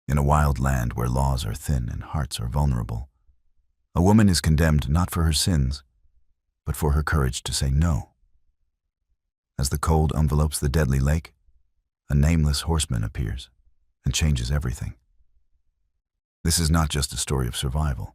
In a wild land where laws are thin and hearts are vulnerable, a woman is condemned not for her sins, but for her courage to say no. As the cold envelopes the deadly lake, a nameless horseman appears and changes everything. This is not just a story of survival,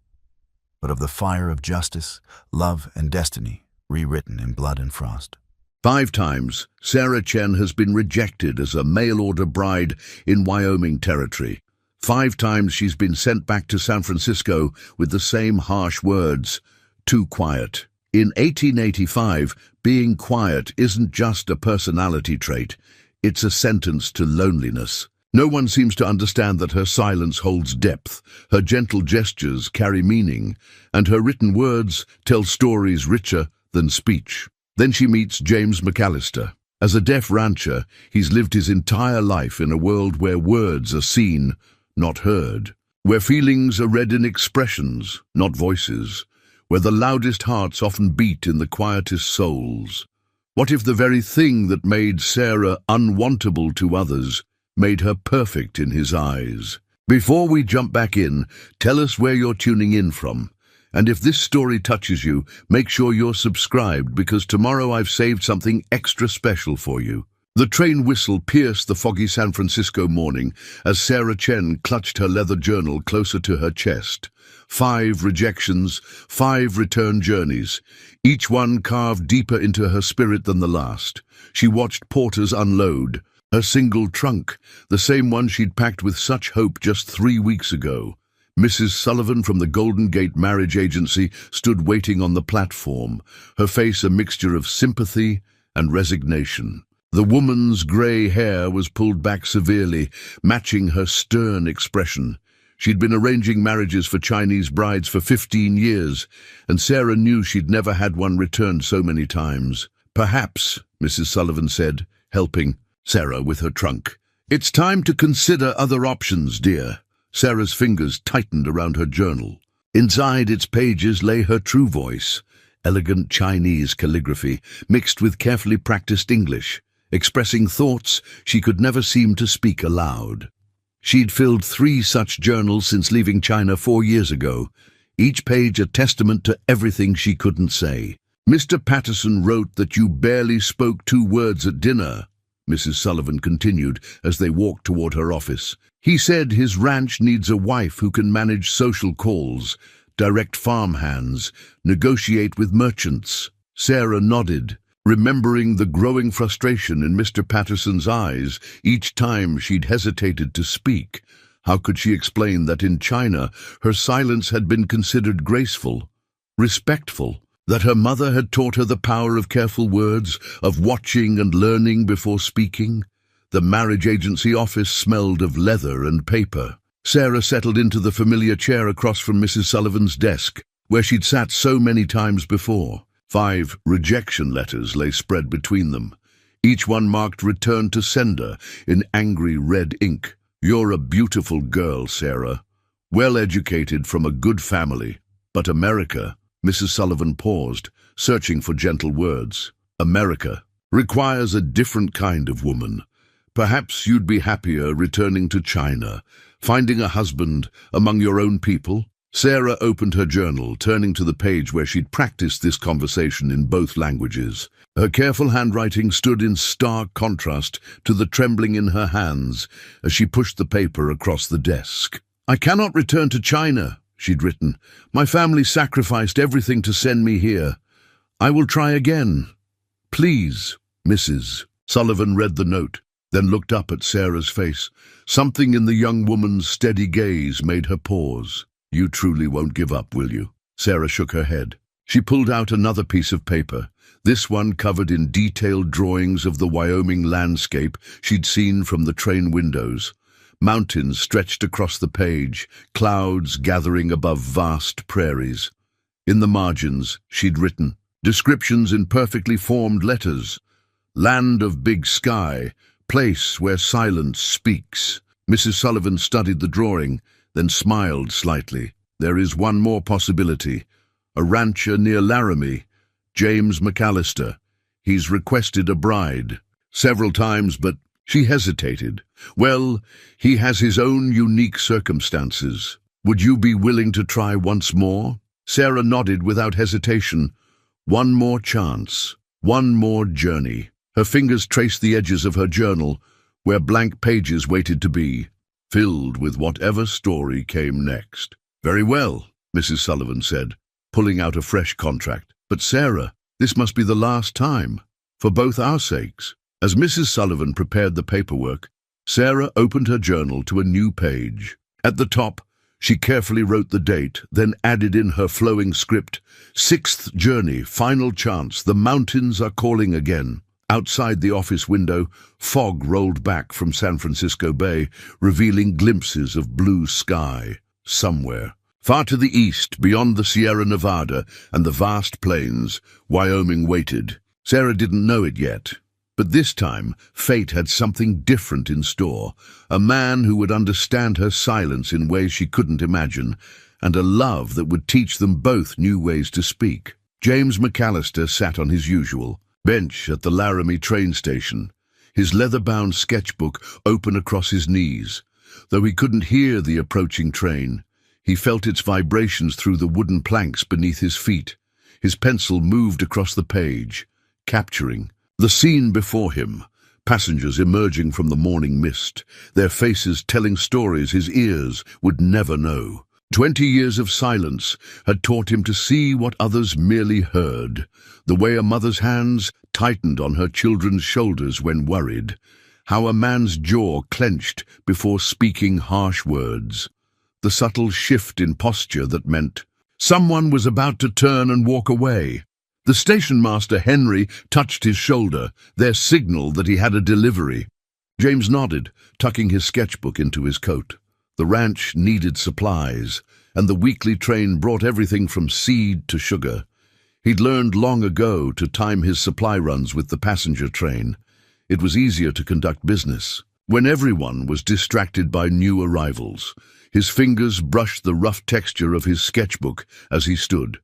but of the fire of justice, love, and destiny rewritten in blood and frost. 5 times, Sarah Chen has been rejected as a mail-order bride in Wyoming territory. 5 times she's been sent back to San Francisco with the same harsh words, too quiet. In 1885, being quiet isn't just a personality trait, it's a sentence to loneliness. No one seems to understand that her silence holds depth, her gentle gestures carry meaning, and her written words tell stories richer than speech. Then she meets James McAllister. As a deaf rancher, he's lived his entire life in a world where words are seen, not heard, where feelings are read in expressions, not voices, where the loudest hearts often beat in the quietest souls. What if the very thing that made Sarah unwantable to others made her perfect in his eyes? Before we jump back in, tell us where you're tuning in from. And if this story touches you, make sure you're subscribed, because tomorrow I've saved something extra special for you. The train whistle pierced the foggy San Francisco morning as Sarah Chen clutched her leather journal closer to her chest. 5 rejections, 5 return journeys, each one carved deeper into her spirit than the last. She watched porters unload her single trunk, the same one she'd packed with such hope just 3 weeks ago. Mrs. Sullivan from the Golden Gate Marriage Agency stood waiting on the platform, her face a mixture of sympathy and resignation. The woman's grey hair was pulled back severely, matching her stern expression. She'd been arranging marriages for Chinese brides for 15 years, and Sarah knew she'd never had one returned so many times. "Perhaps," Mrs. Sullivan said, helping Sarah with her trunk. "It's time to consider other options, dear." Sarah's fingers tightened around her journal. Inside its pages lay her true voice, elegant Chinese calligraphy mixed with carefully practiced English, expressing thoughts she could never seem to speak aloud. She'd filled 3 such journals since leaving China 4 years ago, each page a testament to everything she couldn't say. "Mr. Patterson wrote that you barely spoke 2 words at dinner," Mrs. Sullivan continued as they walked toward her office. "He said his ranch needs a wife who can manage social calls, direct farmhands, negotiate with merchants." Sarah nodded, remembering the growing frustration in Mr. Patterson's eyes each time she'd hesitated to speak. How could she explain that in China her silence had been considered graceful, respectful, that her mother had taught her the power of careful words, of watching and learning before speaking? The marriage agency office smelled of leather and paper. Sarah settled into the familiar chair across from Mrs. Sullivan's desk, where she'd sat so many times before. 5 rejection letters lay spread between them, each one marked "Return to Sender" in angry red ink. "You're a beautiful girl, Sarah. Well-educated from a good family. But America," Mrs. Sullivan paused, searching for gentle words. "America requires a different kind of woman. Perhaps you'd be happier returning to China, finding a husband among your own people." Sarah opened her journal, turning to the page where she'd practiced this conversation in both languages. Her careful handwriting stood in stark contrast to the trembling in her hands as she pushed the paper across the desk. "I cannot return to China," she'd written. "My family sacrificed everything to send me here. I will try again. Please, Mrs." Sullivan read the note, then looked up at Sarah's face. Something in the young woman's steady gaze made her pause. "You truly won't give up, will you?" Sarah shook her head. She pulled out another piece of paper, this one covered in detailed drawings of the Wyoming landscape she'd seen from the train windows. Mountains stretched across the page, clouds gathering above vast prairies. In the margins, she'd written descriptions in perfectly formed letters. "Land of big sky, place where silence speaks." Mrs. Sullivan studied the drawing, then smiled slightly. "There is one more possibility. A rancher near Laramie, James McAllister. He's requested a bride several times, but She hesitated. Well, he has his own unique circumstances. Would you be willing to try once more? Sarah nodded without hesitation. One more chance. One more journey. Her fingers traced the edges of her journal, where blank pages waited to be, filled with whatever story came next. Very well, Mrs. Sullivan said, pulling out a fresh contract. But Sarah, this must be the last time, for both our sakes. As Mrs. Sullivan prepared the paperwork, Sarah opened her journal to a new page. At the top, she carefully wrote the date, then added in her flowing script, 6th journey, final chance, the mountains are calling again. Outside the office window, fog rolled back from San Francisco Bay, revealing glimpses of blue sky. Somewhere, far to the east, beyond the Sierra Nevada and the vast plains, Wyoming waited. Sarah didn't know it yet. But this time, fate had something different in store, a man who would understand her silence in ways she couldn't imagine, and a love that would teach them both new ways to speak. James McAllister sat on his usual bench at the Laramie train station, his leather-bound sketchbook open across his knees. Though he couldn't hear the approaching train, he felt its vibrations through the wooden planks beneath his feet. His pencil moved across the page, capturing the scene before him, passengers emerging from the morning mist, their faces telling stories his ears would never know. 20 years of silence had taught him to see what others merely heard, the way a mother's hands tightened on her children's shoulders when worried, how a man's jaw clenched before speaking harsh words, the subtle shift in posture that meant someone was about to turn and walk away. The station master, Henry, touched his shoulder, their signal that he had a delivery. James nodded, tucking his sketchbook into his coat. The ranch needed supplies, and the weekly train brought everything from seed to sugar. He'd learned long ago to time his supply runs with the passenger train. It was easier to conduct business when everyone was distracted by new arrivals. His fingers brushed the rough texture of his sketchbook as he stood.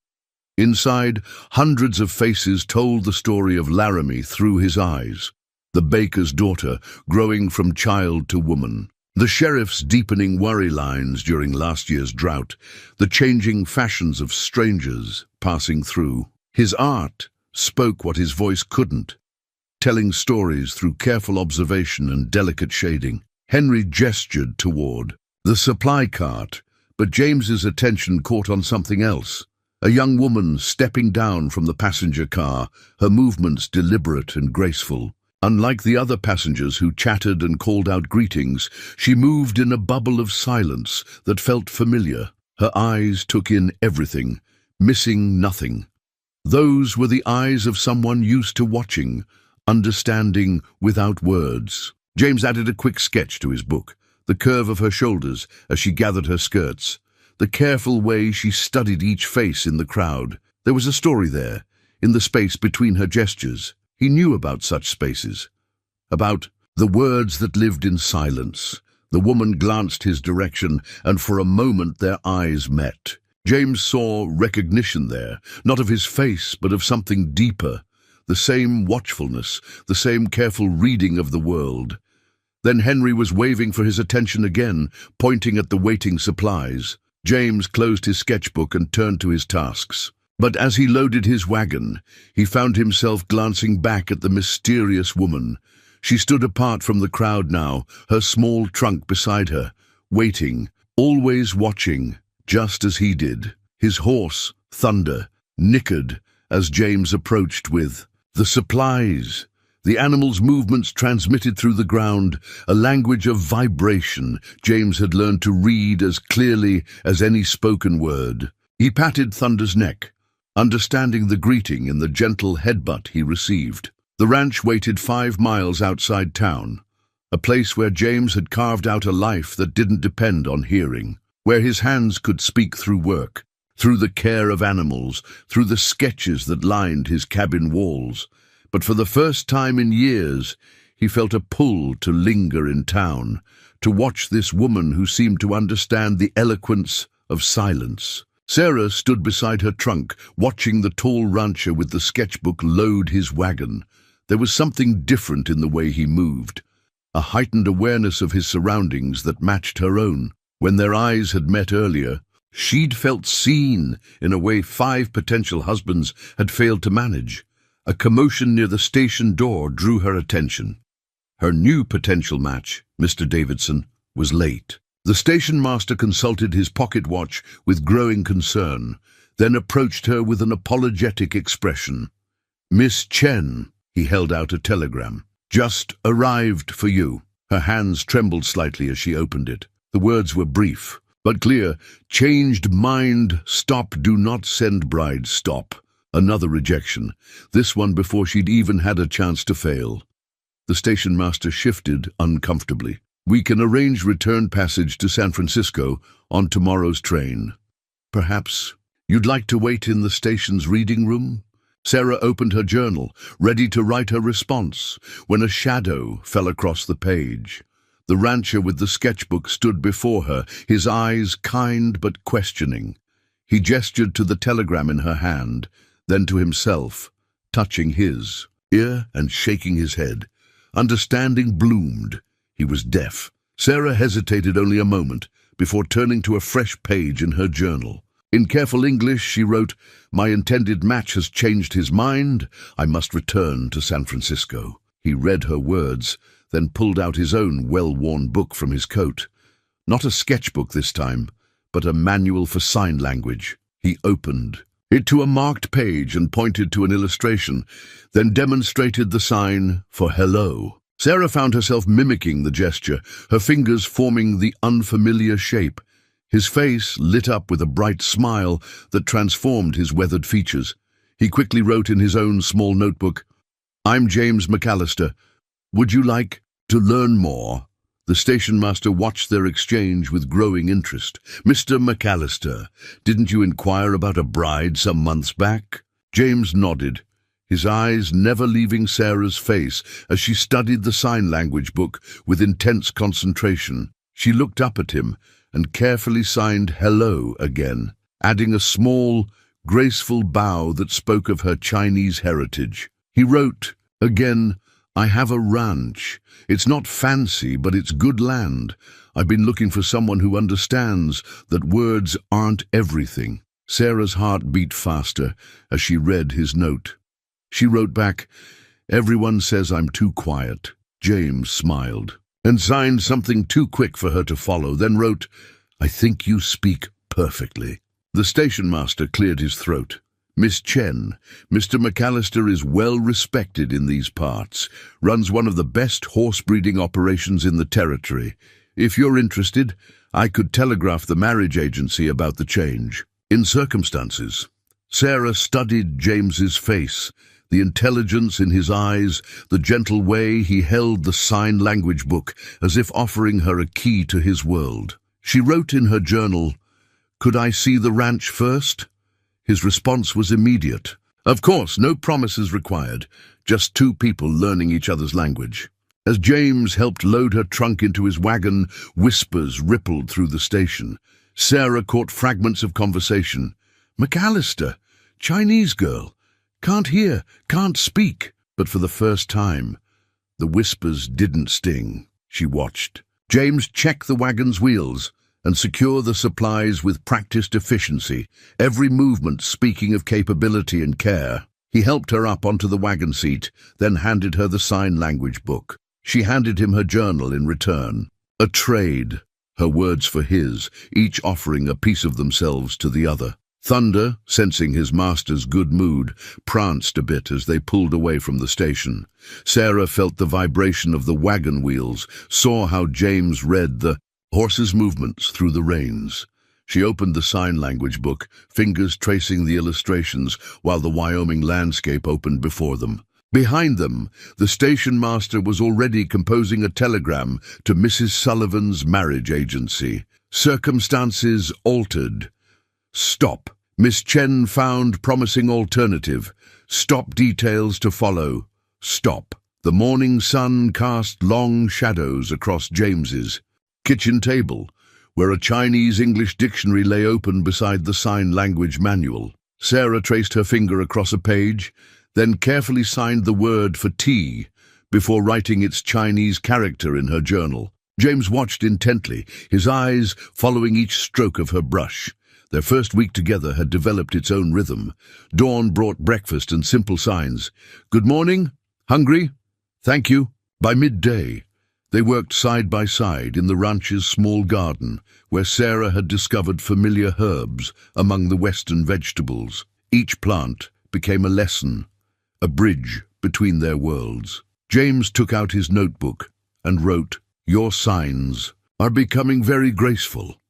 Inside, hundreds of faces told the story of Laramie through his eyes, the baker's daughter growing from child to woman, the sheriff's deepening worry lines during last year's drought, the changing fashions of strangers passing through. His art spoke what his voice couldn't, telling stories through careful observation and delicate shading. Henry gestured toward the supply cart, but James's attention caught on something else. A young woman stepping down from the passenger car, her movements deliberate and graceful. Unlike the other passengers who chattered and called out greetings, she moved in a bubble of silence that felt familiar. Her eyes took in everything, missing nothing. Those were the eyes of someone used to watching, understanding without words. James added a quick sketch to his book, the curve of her shoulders as she gathered her skirts, the careful way she studied each face in the crowd. There was a story there, in the space between her gestures. He knew about such spaces, about the words that lived in silence. The woman glanced his direction, and for a moment their eyes met. James saw recognition there, not of his face, but of something deeper, the same watchfulness, the same careful reading of the world. Then Henry was waving for his attention again, pointing at the waiting supplies. James closed his sketchbook and turned to his tasks. But as he loaded his wagon, he found himself glancing back at the mysterious woman. She stood apart from the crowd now, her small trunk beside her, waiting, always watching, just as he did. His horse, Thunder, nickered as James approached with the supplies. The animal's movements transmitted through the ground, a language of vibration James had learned to read as clearly as any spoken word. He patted Thunder's neck, understanding the greeting in the gentle headbutt he received. The ranch waited 5 miles outside town, a place where James had carved out a life that didn't depend on hearing, where his hands could speak through work, through the care of animals, through the sketches that lined his cabin walls. But for the first time in years, he felt a pull to linger in town, to watch this woman who seemed to understand the eloquence of silence. Sarah stood beside her trunk, watching the tall rancher with the sketchbook load his wagon. There was something different in the way he moved, a heightened awareness of his surroundings that matched her own. When their eyes had met earlier, she'd felt seen in a way 5 potential husbands had failed to manage. A commotion near the station door drew her attention. Her new potential match, Mr. Davidson, was late. The station master consulted his pocket watch with growing concern, then approached her with an apologetic expression. "Miss Chen," he held out a telegram. "Just arrived for you." Her hands trembled slightly as she opened it. The words were brief, but clear. "Changed mind, stop, do not send bride, stop." Another rejection, this one before she'd even had a chance to fail. The station master shifted uncomfortably. "We can arrange return passage to San Francisco on tomorrow's train. Perhaps you'd like to wait in the station's reading room?" Sarah opened her journal, ready to write her response, when a shadow fell across the page. The rancher with the sketchbook stood before her, his eyes kind but questioning. He gestured to the telegram in her hand, then to himself, touching his ear and shaking his head. Understanding bloomed. He was deaf. Sarah hesitated only a moment before turning to a fresh page in her journal. In careful English, she wrote, "My intended match has changed his mind. I must return to San Francisco." He read her words, then pulled out his own well-worn book from his coat. Not a sketchbook this time, but a manual for sign language. He opened it to a marked page and pointed to an illustration, then demonstrated the sign for hello. Sarah found herself mimicking the gesture, her fingers forming the unfamiliar shape. His face lit up with a bright smile that transformed his weathered features. He quickly wrote in his own small notebook, "I'm James McAllister. Would you like to learn more?" The station master watched their exchange with growing interest. "Mr. McAllister, didn't you inquire about a bride some months back?" James nodded, his eyes never leaving Sarah's face as she studied the sign language book with intense concentration. She looked up at him and carefully signed hello again, adding a small, graceful bow that spoke of her Chinese heritage. He wrote again, "I have a ranch. It's not fancy, but it's good land. I've been looking for someone who understands that words aren't everything." Sarah's heart beat faster as she read his note. She wrote back, "Everyone says I'm too quiet." James smiled and signed something too quick for her to follow, then wrote, "I think you speak perfectly." The station master cleared his throat. "Miss Chen, Mr. McAllister is well respected in these parts, runs one of the best horse breeding operations in the territory. If you're interested, I could telegraph the marriage agency about the change." In circumstances, Sarah studied James's face, the intelligence in his eyes, the gentle way he held the sign language book as if offering her a key to his world. She wrote in her journal, "Could I see the ranch first?" His response was immediate. "Of course, no promises required, just 2 people learning each other's language." As James helped load her trunk into his wagon, whispers rippled through the station. Sarah caught fragments of conversation. "McAllister, Chinese girl, can't hear, can't speak." But for the first time, the whispers didn't sting. She watched James check the wagon's wheels and secure the supplies with practiced efficiency, every movement speaking of capability and care. He helped her up onto the wagon seat, then handed her the sign language book. She handed him her journal in return. A trade, her words for his, each offering a piece of themselves to the other. Thunder, sensing his master's good mood, pranced a bit as they pulled away from the station. Sarah felt the vibration of the wagon wheels, saw how James read the horse's movements through the reins. She opened the sign language book, fingers tracing the illustrations while the Wyoming landscape opened before them. Behind them, the station master was already composing a telegram to Mrs. Sullivan's marriage agency. Circumstances altered. Stop. Miss Chen found promising alternative. Stop details to follow. Stop. The morning sun cast long shadows across James's kitchen table, where a Chinese-English dictionary lay open beside the sign language manual. Sarah traced her finger across a page, then carefully signed the word for tea, before writing its Chinese character in her journal. James watched intently, his eyes following each stroke of her brush. Their first week together had developed its own rhythm. Dawn brought breakfast and simple signs. "Good morning? Hungry? Thank you." By midday, they worked side by side in the ranch's small garden, where Sarah had discovered familiar herbs among the Western vegetables. Each plant became a lesson, a bridge between their worlds. James took out his notebook and wrote, "Your signs are becoming very graceful."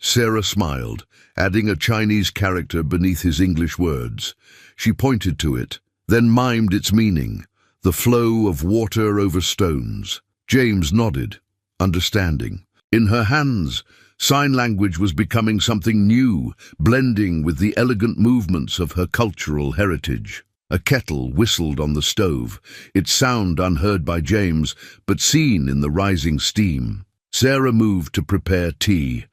Sarah smiled, adding a Chinese character beneath his English words. She pointed to it, then mimed its meaning, the flow of water over stones. James nodded, understanding. In her hands, sign language was becoming something new, blending with the elegant movements of her cultural heritage. A kettle whistled on the stove, its sound unheard by James, but seen in the rising steam. Sarah moved to prepare tea,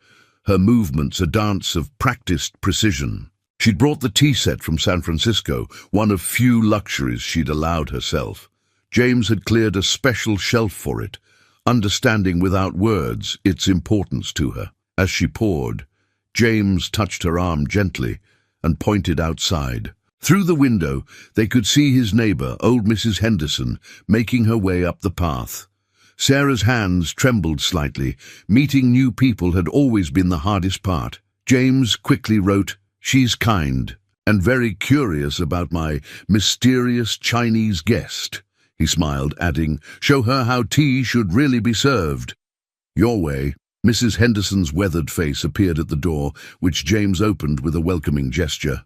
her movements a dance of practiced precision. She'd brought the tea set from San Francisco, one of few luxuries she'd allowed herself. James had cleared a special shelf for it, understanding without words its importance to her. As she poured, James touched her arm gently and pointed outside. Through the window, they could see his neighbor, old Mrs. Henderson, making her way up the path. Sarah's hands trembled slightly. Meeting new people had always been the hardest part. James quickly wrote, "She's kind and very curious about my mysterious Chinese guest." He smiled, adding, "Show her how tea should really be served." "Your way." Mrs. Henderson's weathered face appeared at the door, which James opened with a welcoming gesture.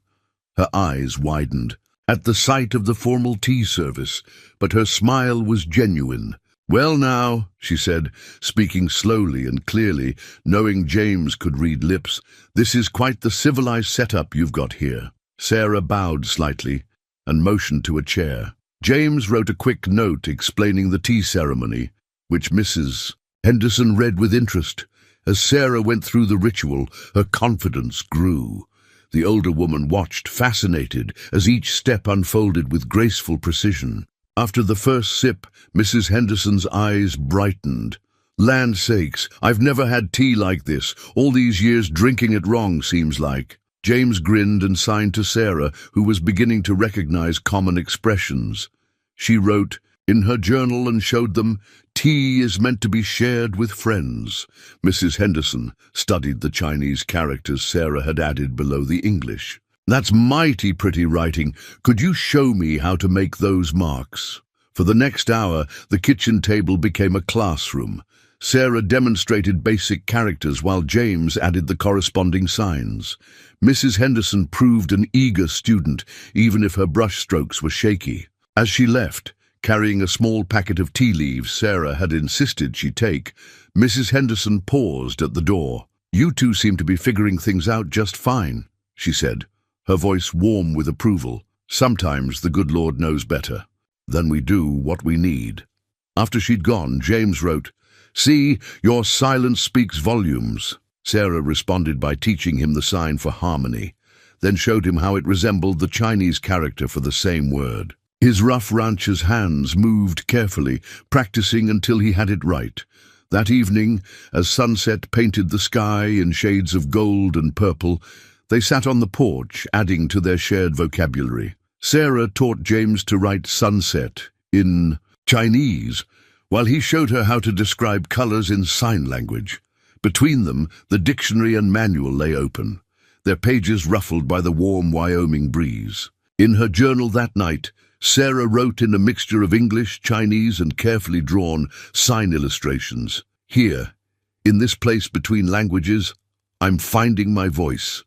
Her eyes widened at the sight of the formal tea service, but her smile was genuine. "Well now," she said, speaking slowly and clearly, knowing James could read lips, "this is quite the civilized setup you've got here." Sarah bowed slightly and motioned to a chair. James wrote a quick note explaining the tea ceremony, which Mrs. Henderson read with interest. As Sarah went through the ritual, her confidence grew. The older woman watched, fascinated, as each step unfolded with graceful precision. After the first sip, Mrs. Henderson's eyes brightened. "Land sakes, I've never had tea like this. All these years drinking it wrong, seems like." James grinned and signed to Sarah, who was beginning to recognize common expressions. She wrote in her journal and showed them, "Tea is meant to be shared with friends." Mrs. Henderson studied the Chinese characters Sarah had added below the English. "That's mighty pretty writing. Could you show me how to make those marks?" For the next hour, the kitchen table became a classroom. Sarah demonstrated basic characters while James added the corresponding signs. Mrs. Henderson proved an eager student, even if her brushstrokes were shaky. As she left, carrying a small packet of tea leaves Sarah had insisted she take, Mrs. Henderson paused at the door. "You two seem to be figuring things out just fine," she said, her voice warm with approval. "Sometimes the good Lord knows better than we do what we need." After she'd gone, James wrote, "See, your silence speaks volumes." Sarah responded by teaching him the sign for harmony, then showed him how it resembled the Chinese character for the same word. His rough rancher's hands moved carefully, practicing until he had it right. That evening, as sunset painted the sky in shades of gold and purple, they sat on the porch, adding to their shared vocabulary. Sarah taught James to write sunset in Chinese, while he showed her how to describe colors in sign language. Between them, the dictionary and manual lay open, their pages ruffled by the warm Wyoming breeze. In her journal that night, Sarah wrote in a mixture of English, Chinese, and carefully drawn sign illustrations. "Here, in this place between languages, I'm finding my voice,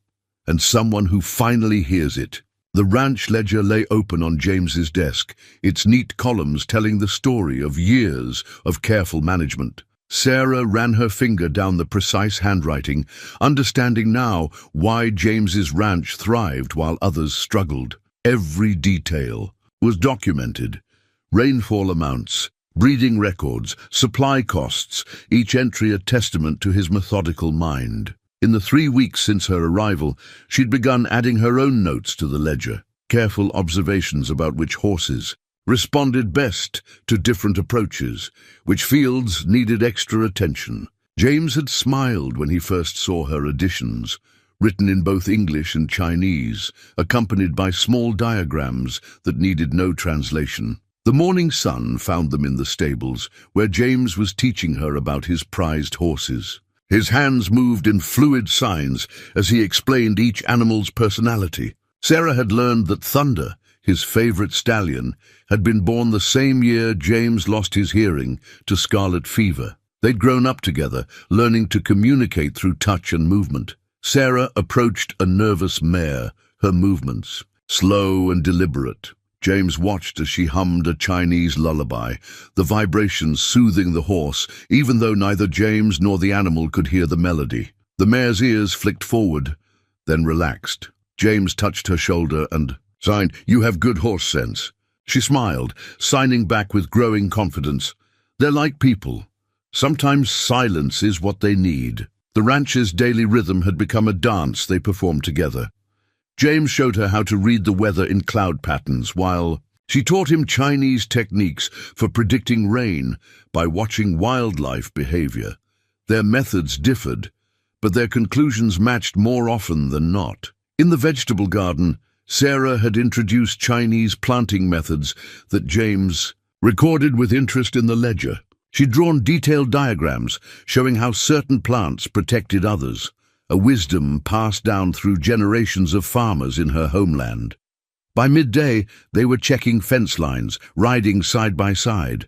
and someone who finally hears it." The ranch ledger lay open on James's desk, its neat columns telling the story of years of careful management. Sarah ran her finger down the precise handwriting, understanding now why James's ranch thrived while others struggled. Every detail was documented. Rainfall amounts, breeding records, supply costs, each entry a testament to his methodical mind. In the 3 weeks since her arrival, she'd begun adding her own notes to the ledger, careful observations about which horses, responded best to different approaches, which fields needed extra attention. James had smiled when he first saw her additions, written in both English and Chinese, accompanied by small diagrams that needed no translation. The morning sun found them in the stables, where James was teaching her about his prized horses. His hands moved in fluid signs as he explained each animal's personality. Sarah had learned that Thunder, his favorite stallion, had been born the same year James lost his hearing to scarlet fever. They'd grown up together, learning to communicate through touch and movement. Sarah approached a nervous mare, her movements slow and deliberate. James watched as she hummed a Chinese lullaby, the vibrations soothing the horse, even though neither James nor the animal could hear the melody. The mare's ears flicked forward, then relaxed. James touched her shoulder and signed, "You have good horse sense." She smiled, signing back with growing confidence. "They're like people. Sometimes silence is what they need." The ranch's daily rhythm had become a dance they performed together. James showed her how to read the weather in cloud patterns, while she taught him Chinese techniques for predicting rain by watching wildlife behavior. Their methods differed, but their conclusions matched more often than not. In the vegetable garden, Sarah had introduced Chinese planting methods that James recorded with interest in the ledger. She'd drawn detailed diagrams showing how certain plants protected others, a wisdom passed down through generations of farmers in her homeland. By midday, they were checking fence lines, riding side by side.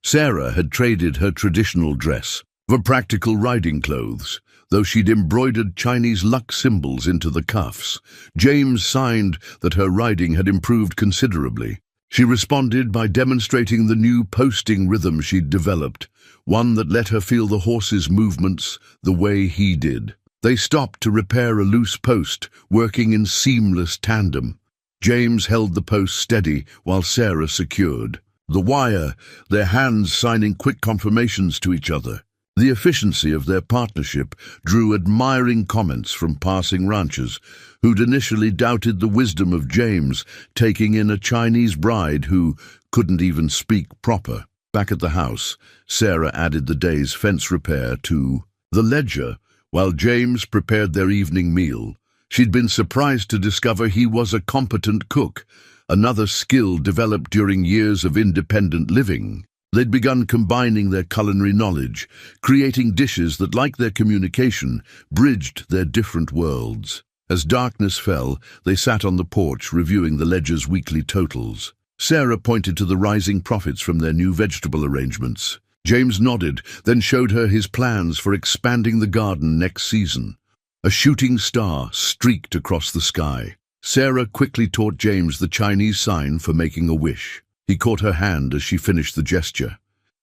Sarah had traded her traditional dress for practical riding clothes, though she'd embroidered Chinese luck symbols into the cuffs. James signed that her riding had improved considerably. She responded by demonstrating the new posting rhythm she'd developed, one that let her feel the horse's movements the way he did. They stopped to repair a loose post, working in seamless tandem. James held the post steady while Sarah secured the wire, their hands signing quick confirmations to each other. The efficiency of their partnership drew admiring comments from passing ranchers, who'd initially doubted the wisdom of James taking in a Chinese bride who couldn't even speak proper. Back at the house, Sarah added the day's fence repair to the ledger, while James prepared their evening meal. She'd been surprised to discover he was a competent cook, another skill developed during years of independent living. They'd begun combining their culinary knowledge, creating dishes that, like their communication, bridged their different worlds. As darkness fell, they sat on the porch reviewing the ledger's weekly totals. Sarah pointed to the rising profits from their new vegetable arrangements. James nodded, then showed her his plans for expanding the garden next season. A shooting star streaked across the sky. Sarah quickly taught James the Chinese sign for making a wish. He caught her hand as she finished the gesture,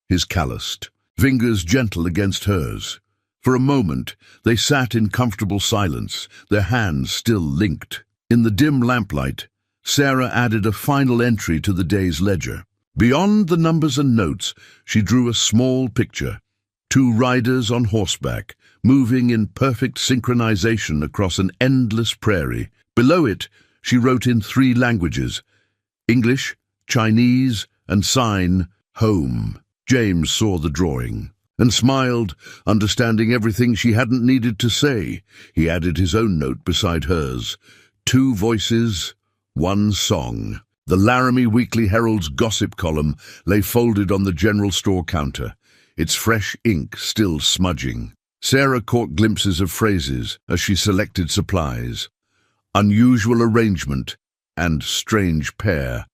his calloused fingers gentle against hers. For a moment, they sat in comfortable silence, their hands still linked. In the dim lamplight, Sarah added a final entry to the day's ledger. Beyond the numbers and notes, she drew a small picture. Two riders on horseback, moving in perfect synchronization across an endless prairie. Below it, she wrote in 3 languages: English, Chinese, and sign, home. James saw the drawing and smiled, understanding everything she hadn't needed to say. He added his own note beside hers. 2 voices, 1 song. The Laramie Weekly Herald's gossip column lay folded on the general store counter, its fresh ink still smudging. Sarah caught glimpses of phrases as she selected supplies. Unusual arrangement and strange pair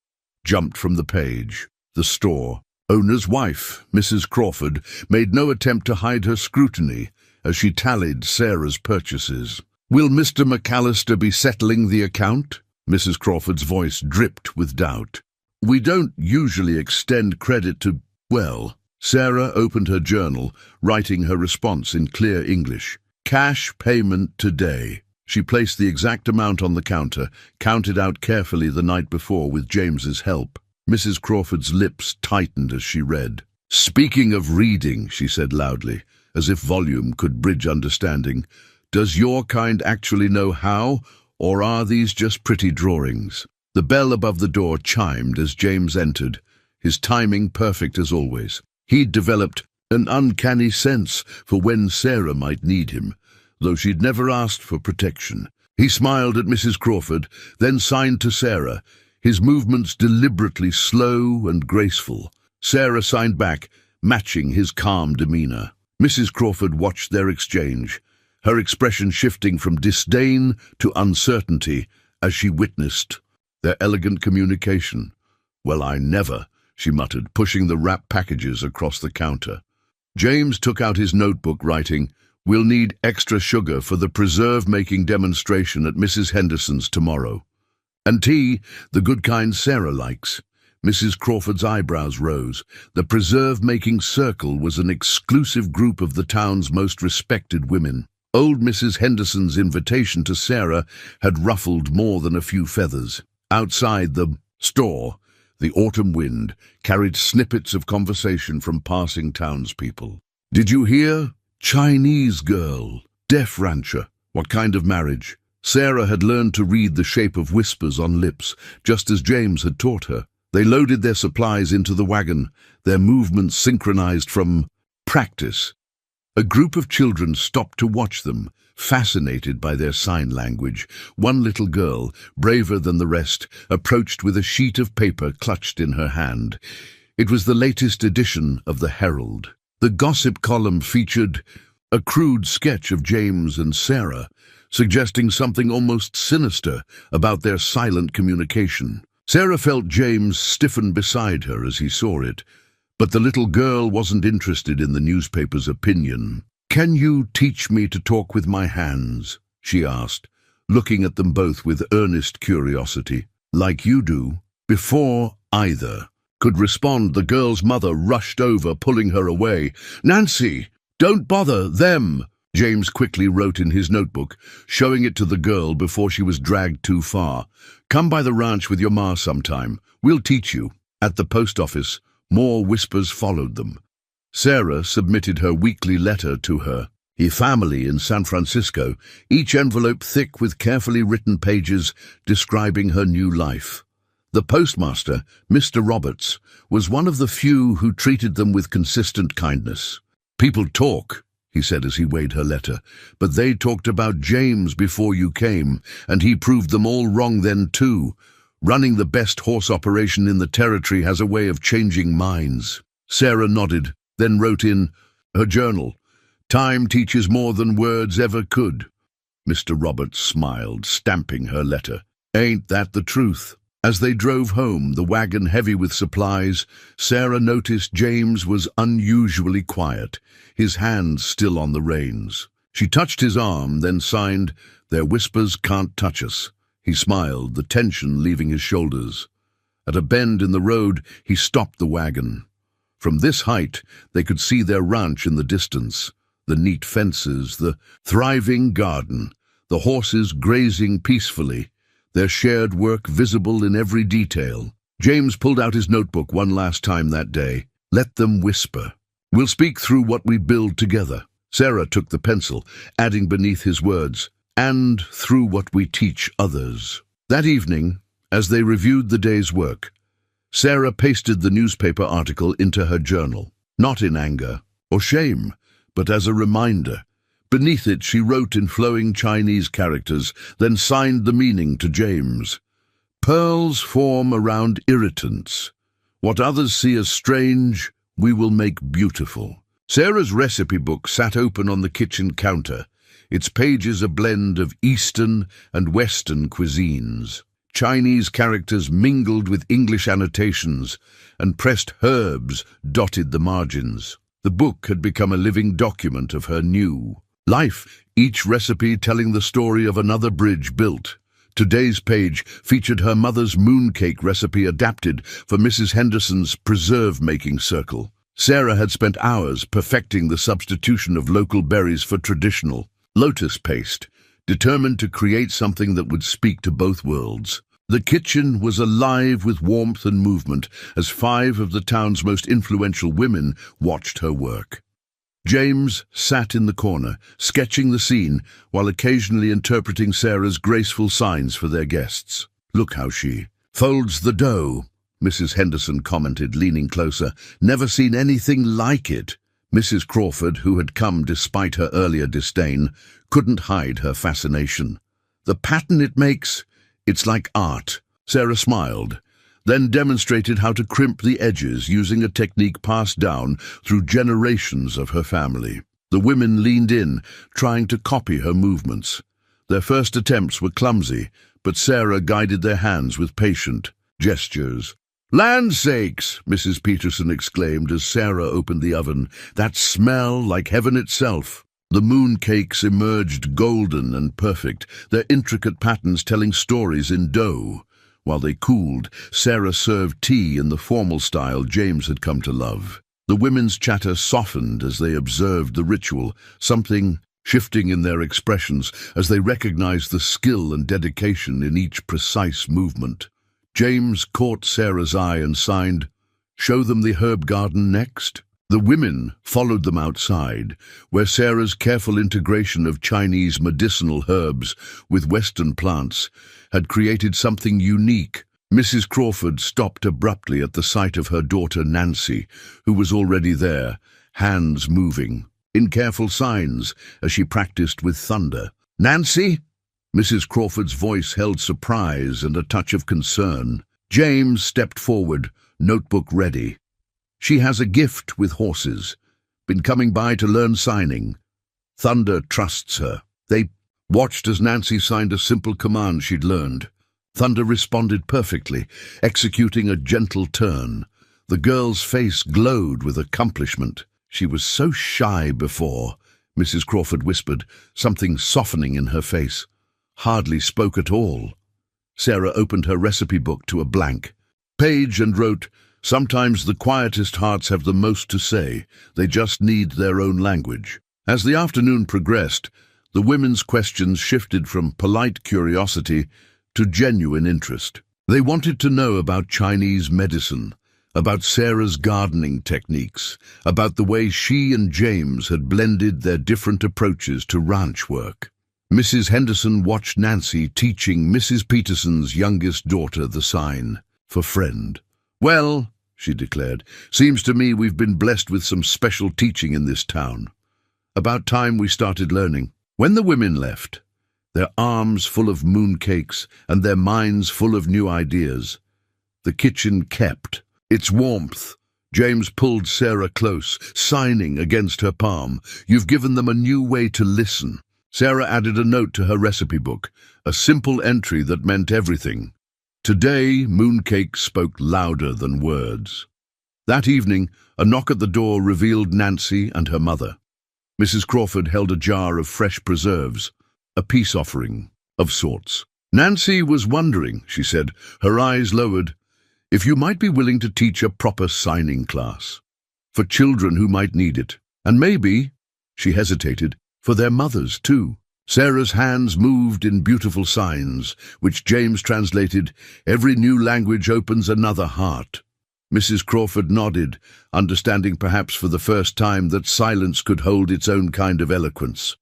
jumped from the page. The store owner's wife, Mrs. Crawford, made no attempt to hide her scrutiny as she tallied Sarah's purchases. "Will Mr. McAllister be settling the account?" Mrs. Crawford's voice dripped with doubt. "We don't usually extend credit to, well." Sarah opened her journal, writing her response in clear English. "Cash payment today." She placed the exact amount on the counter, counted out carefully the night before with James's help. Mrs. Crawford's lips tightened as she read. "Speaking of reading," she said loudly, as if volume could bridge understanding, "does your kind actually know how, or are these just pretty drawings?" The bell above the door chimed as James entered, his timing perfect as always. He'd developed an uncanny sense for when Sarah might need him, though she'd never asked for protection. He smiled at Mrs. Crawford, then signed to Sarah, his movements deliberately slow and graceful. Sarah signed back, matching his calm demeanor. Mrs. Crawford watched their exchange, her expression shifting from disdain to uncertainty as she witnessed their elegant communication. "Well, I never," she muttered, pushing the wrapped packages across the counter. James took out his notebook, writing, "We'll need extra sugar for the preserve-making demonstration at Mrs. Henderson's tomorrow. And tea, the good kind Sarah likes." Mrs. Crawford's eyebrows rose. The preserve-making circle was an exclusive group of the town's most respected women. Old Mrs. Henderson's invitation to Sarah had ruffled more than a few feathers. Outside the store, the autumn wind carried snippets of conversation from passing townspeople. "Did you hear? Chinese girl, deaf rancher. What kind of marriage?" Sarah had learned to read the shape of whispers on lips, just as James had taught her. They loaded their supplies into the wagon, their movements synchronized from practice. A group of children stopped to watch them, fascinated by their sign language. One little girl, braver than the rest, approached with a sheet of paper clutched in her hand. It was the latest edition of the Herald. The gossip column featured a crude sketch of James and Sarah, suggesting something almost sinister about their silent communication. Sarah felt James stiffen beside her as he saw it, but the little girl wasn't interested in the newspaper's opinion. "Can you teach me to talk with my hands?" she asked, looking at them both with earnest curiosity. "Like you do?" Before either could respond, the girl's mother rushed over, pulling her away. "Nancy, don't bother them!" James quickly wrote in his notebook, showing it to the girl before she was dragged too far. "Come by the ranch with your ma sometime. We'll teach you." At the post office, more whispers followed them. Sarah submitted her weekly letter to her family in San Francisco, each envelope thick with carefully written pages describing her new life. The postmaster, Mr. Roberts, was one of the few who treated them with consistent kindness. "People talk," he said as he weighed her letter, "but they talked about James before you came, and he proved them all wrong then too. Running the best horse operation in the territory has a way of changing minds." Sarah nodded, then wrote in her journal, "Time teaches more than words ever could." Mr. Roberts smiled, stamping her letter. "Ain't that the truth?" As they drove home, the wagon heavy with supplies, Sarah noticed James was unusually quiet, his hands still on the reins. She touched his arm, then signed, "Their whispers can't touch us." He smiled, the tension leaving his shoulders. At a bend in the road, he stopped the wagon. From this height, they could see their ranch in the distance, the neat fences, the thriving garden, the horses grazing peacefully, their shared work visible in every detail. James pulled out his notebook one last time that day. "Let them whisper. We'll speak through what we build together." Sarah took the pencil, adding beneath his words, "and through what we teach others." That evening, as they reviewed the day's work, Sarah pasted the newspaper article into her journal, not in anger or shame, but as a reminder. Beneath it, she wrote in flowing Chinese characters, then signed the meaning to James. "Pearls form around irritants. What others see as strange, we will make beautiful." Sarah's recipe book sat open on the kitchen counter, its pages a blend of Eastern and Western cuisines. Chinese characters mingled with English annotations, and pressed herbs dotted the margins. The book had become a living document of her new life, each recipe telling the story of another bridge built. Today's page featured her mother's mooncake recipe adapted for Mrs. Henderson's preserve-making circle. Sarah had spent hours perfecting the substitution of local berries for traditional lotus paste, determined to create something that would speak to both worlds. The kitchen was alive with warmth and movement as 5 of the town's most influential women watched her work. James sat in the corner, sketching the scene while occasionally interpreting Sarah's graceful signs for their guests. "Look how she Folds the dough, Mrs. Henderson commented, leaning closer. Never seen anything like it. Mrs. Crawford, who had come despite her earlier disdain, couldn't hide her fascination. The pattern it makes, it's like art. Sarah smiled, then demonstrated how to crimp the edges using a technique passed down through generations of her family. The women leaned in, trying to copy her movements. Their first attempts were clumsy, but Sarah guided their hands with patient gestures. "Land sakes!" Mrs. Peterson exclaimed as Sarah opened the oven. "That smell, like heaven itself." The mooncakes emerged golden and perfect, their intricate patterns telling stories in dough. While they cooled, Sarah served tea in the formal style James had come to love. The women's chatter softened as they observed the ritual, something shifting in their expressions as they recognized the skill and dedication in each precise movement. James caught Sarah's eye and signed, "Show them the herb garden next." The women followed them outside, where Sarah's careful integration of Chinese medicinal herbs with Western plants had created something unique. Mrs. Crawford stopped abruptly at the sight of her daughter Nancy, who was already there, hands moving, in careful signs as she practiced with thunder. "Nancy?" Mrs. Crawford's voice held surprise and a touch of concern. James stepped forward, notebook ready. "She has a gift with horses. Been coming by to learn signing. Thunder trusts her." They watched as Nancy signed a simple command she'd learned. Thunder responded perfectly, executing a gentle turn. The girl's face glowed with accomplishment. "She was so shy before," Mrs. Crawford whispered, something softening in her face. "Hardly spoke at all." Sarah opened her recipe book to a blank page and wrote, "Sometimes the quietest hearts have the most to say. They just need their own language." As the afternoon progressed, the women's questions shifted from polite curiosity to genuine interest. They wanted to know about Chinese medicine, about Sarah's gardening techniques, about the way she and James had blended their different approaches to ranch work. Mrs. Henderson watched Nancy teaching Mrs. Peterson's youngest daughter the sign for friend. "Well," she declared, "seems to me we've been blessed with some special teaching in this town. About time we started learning." When the women left, their arms full of mooncakes and their minds full of new ideas, the kitchen kept its warmth. James pulled Sarah close, signing against her palm. "You've given them a new way to listen." Sarah added a note to her recipe book, a simple entry that meant everything. Today, mooncakes spoke louder than words. That evening, a knock at the door revealed Nancy and her mother. Mrs. Crawford held a jar of fresh preserves, a peace offering of sorts. "Nancy was wondering," she said, her eyes lowered, "if you might be willing to teach a proper signing class for children who might need it, and maybe," she hesitated, "for their mothers too." Sarah's hands moved in beautiful signs, which James translated, "Every new language opens another heart." Mrs. Crawford nodded, understanding perhaps for the first time that silence could hold its own kind of eloquence.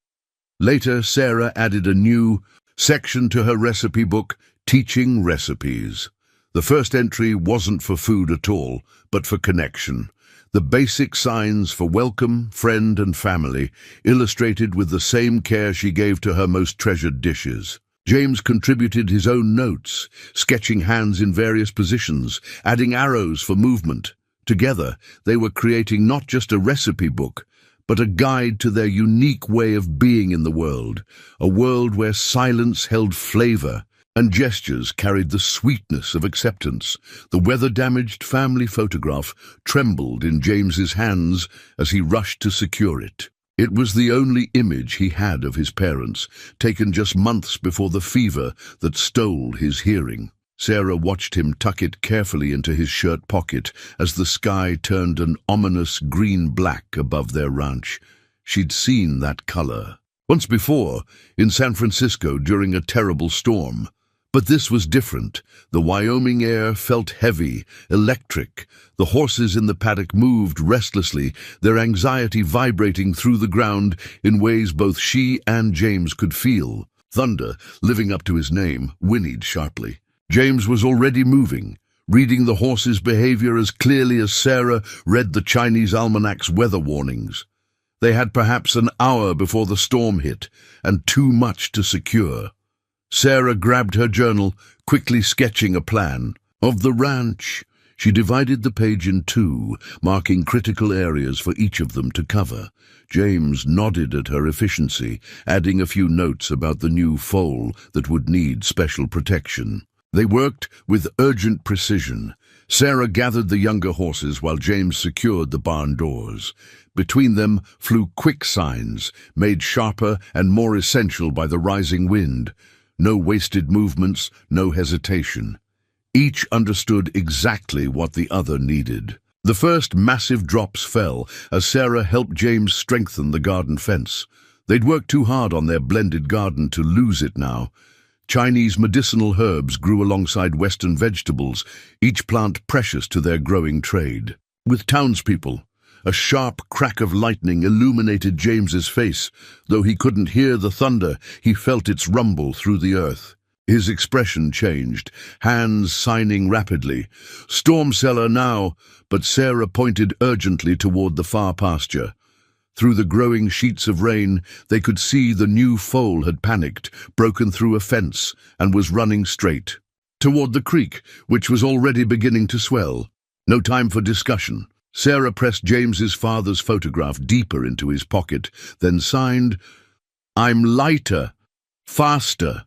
Later, Sarah added a new section to her recipe book, Teaching Recipes. The first entry wasn't for food at all, but for connection. The basic signs for welcome, friend, and family, illustrated with the same care she gave to her most treasured dishes. James contributed his own notes, sketching hands in various positions, adding arrows for movement. Together, they were creating not just a recipe book, but a guide to their unique way of being in the world, a world where silence held flavor and gestures carried the sweetness of acceptance. The weather-damaged family photograph trembled in James's hands as he rushed to secure it. It was the only image he had of his parents, taken just months before the fever that stole his hearing. Sarah watched him tuck it carefully into his shirt pocket as the sky turned an ominous green-black above their ranch. She'd seen that color once before, in San Francisco during a terrible storm. But this was different. The Wyoming air felt heavy, electric. The horses in the paddock moved restlessly, their anxiety vibrating through the ground in ways both she and James could feel. Thunder, living up to his name, whinnied sharply. James was already moving, reading the horse's behavior as clearly as Sarah read the Chinese almanac's weather warnings. They had perhaps an hour before the storm hit, and too much to secure. Sarah grabbed her journal, quickly sketching a plan. Of the ranch, she divided the page in two, marking critical areas for each of them to cover. James nodded at her efficiency, adding a few notes about the new foal that would need special protection. They worked with urgent precision. Sarah gathered the younger horses while James secured the barn doors. Between them flew quick signs, made sharper and more essential by the rising wind. No wasted movements, no hesitation. Each understood exactly what the other needed. The first massive drops fell as Sarah helped James strengthen the garden fence. They'd worked too hard on their blended garden to lose it now. Chinese medicinal herbs grew alongside Western vegetables, each plant precious to their growing trade. With townspeople, a sharp crack of lightning illuminated James's face. Though he couldn't hear the thunder, he felt its rumble through the earth. His expression changed, hands signing rapidly. "Storm cellar now," but Sarah pointed urgently toward the far pasture. Through the growing sheets of rain, they could see the new foal had panicked, broken through a fence, and was running straight toward the creek, which was already beginning to swell. No time for discussion. Sarah pressed James's father's photograph deeper into his pocket, then signed, "I'm lighter, faster,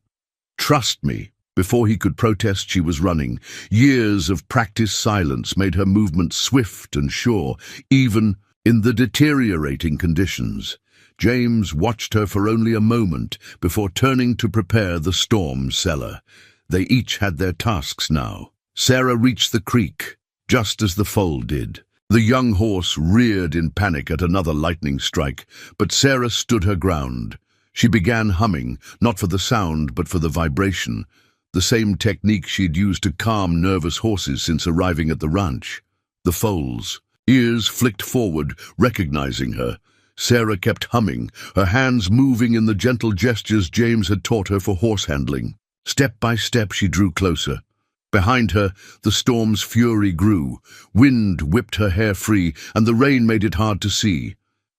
trust me." Before he could protest, she was running. Years of practiced silence made her movement swift and sure, even in the deteriorating conditions. James watched her for only a moment before turning to prepare the storm cellar. They each had their tasks now. Sarah reached the creek, just as the foal did. The young horse reared in panic at another lightning strike, but Sarah stood her ground. She began humming, not for the sound, but for the vibration, the same technique she'd used to calm nervous horses since arriving at the ranch. The foal's ears flicked forward, recognizing her. Sarah kept humming, her hands moving in the gentle gestures James had taught her for horse handling. Step by step she drew closer. Behind her, the storm's fury grew. Wind whipped her hair free, and the rain made it hard to see.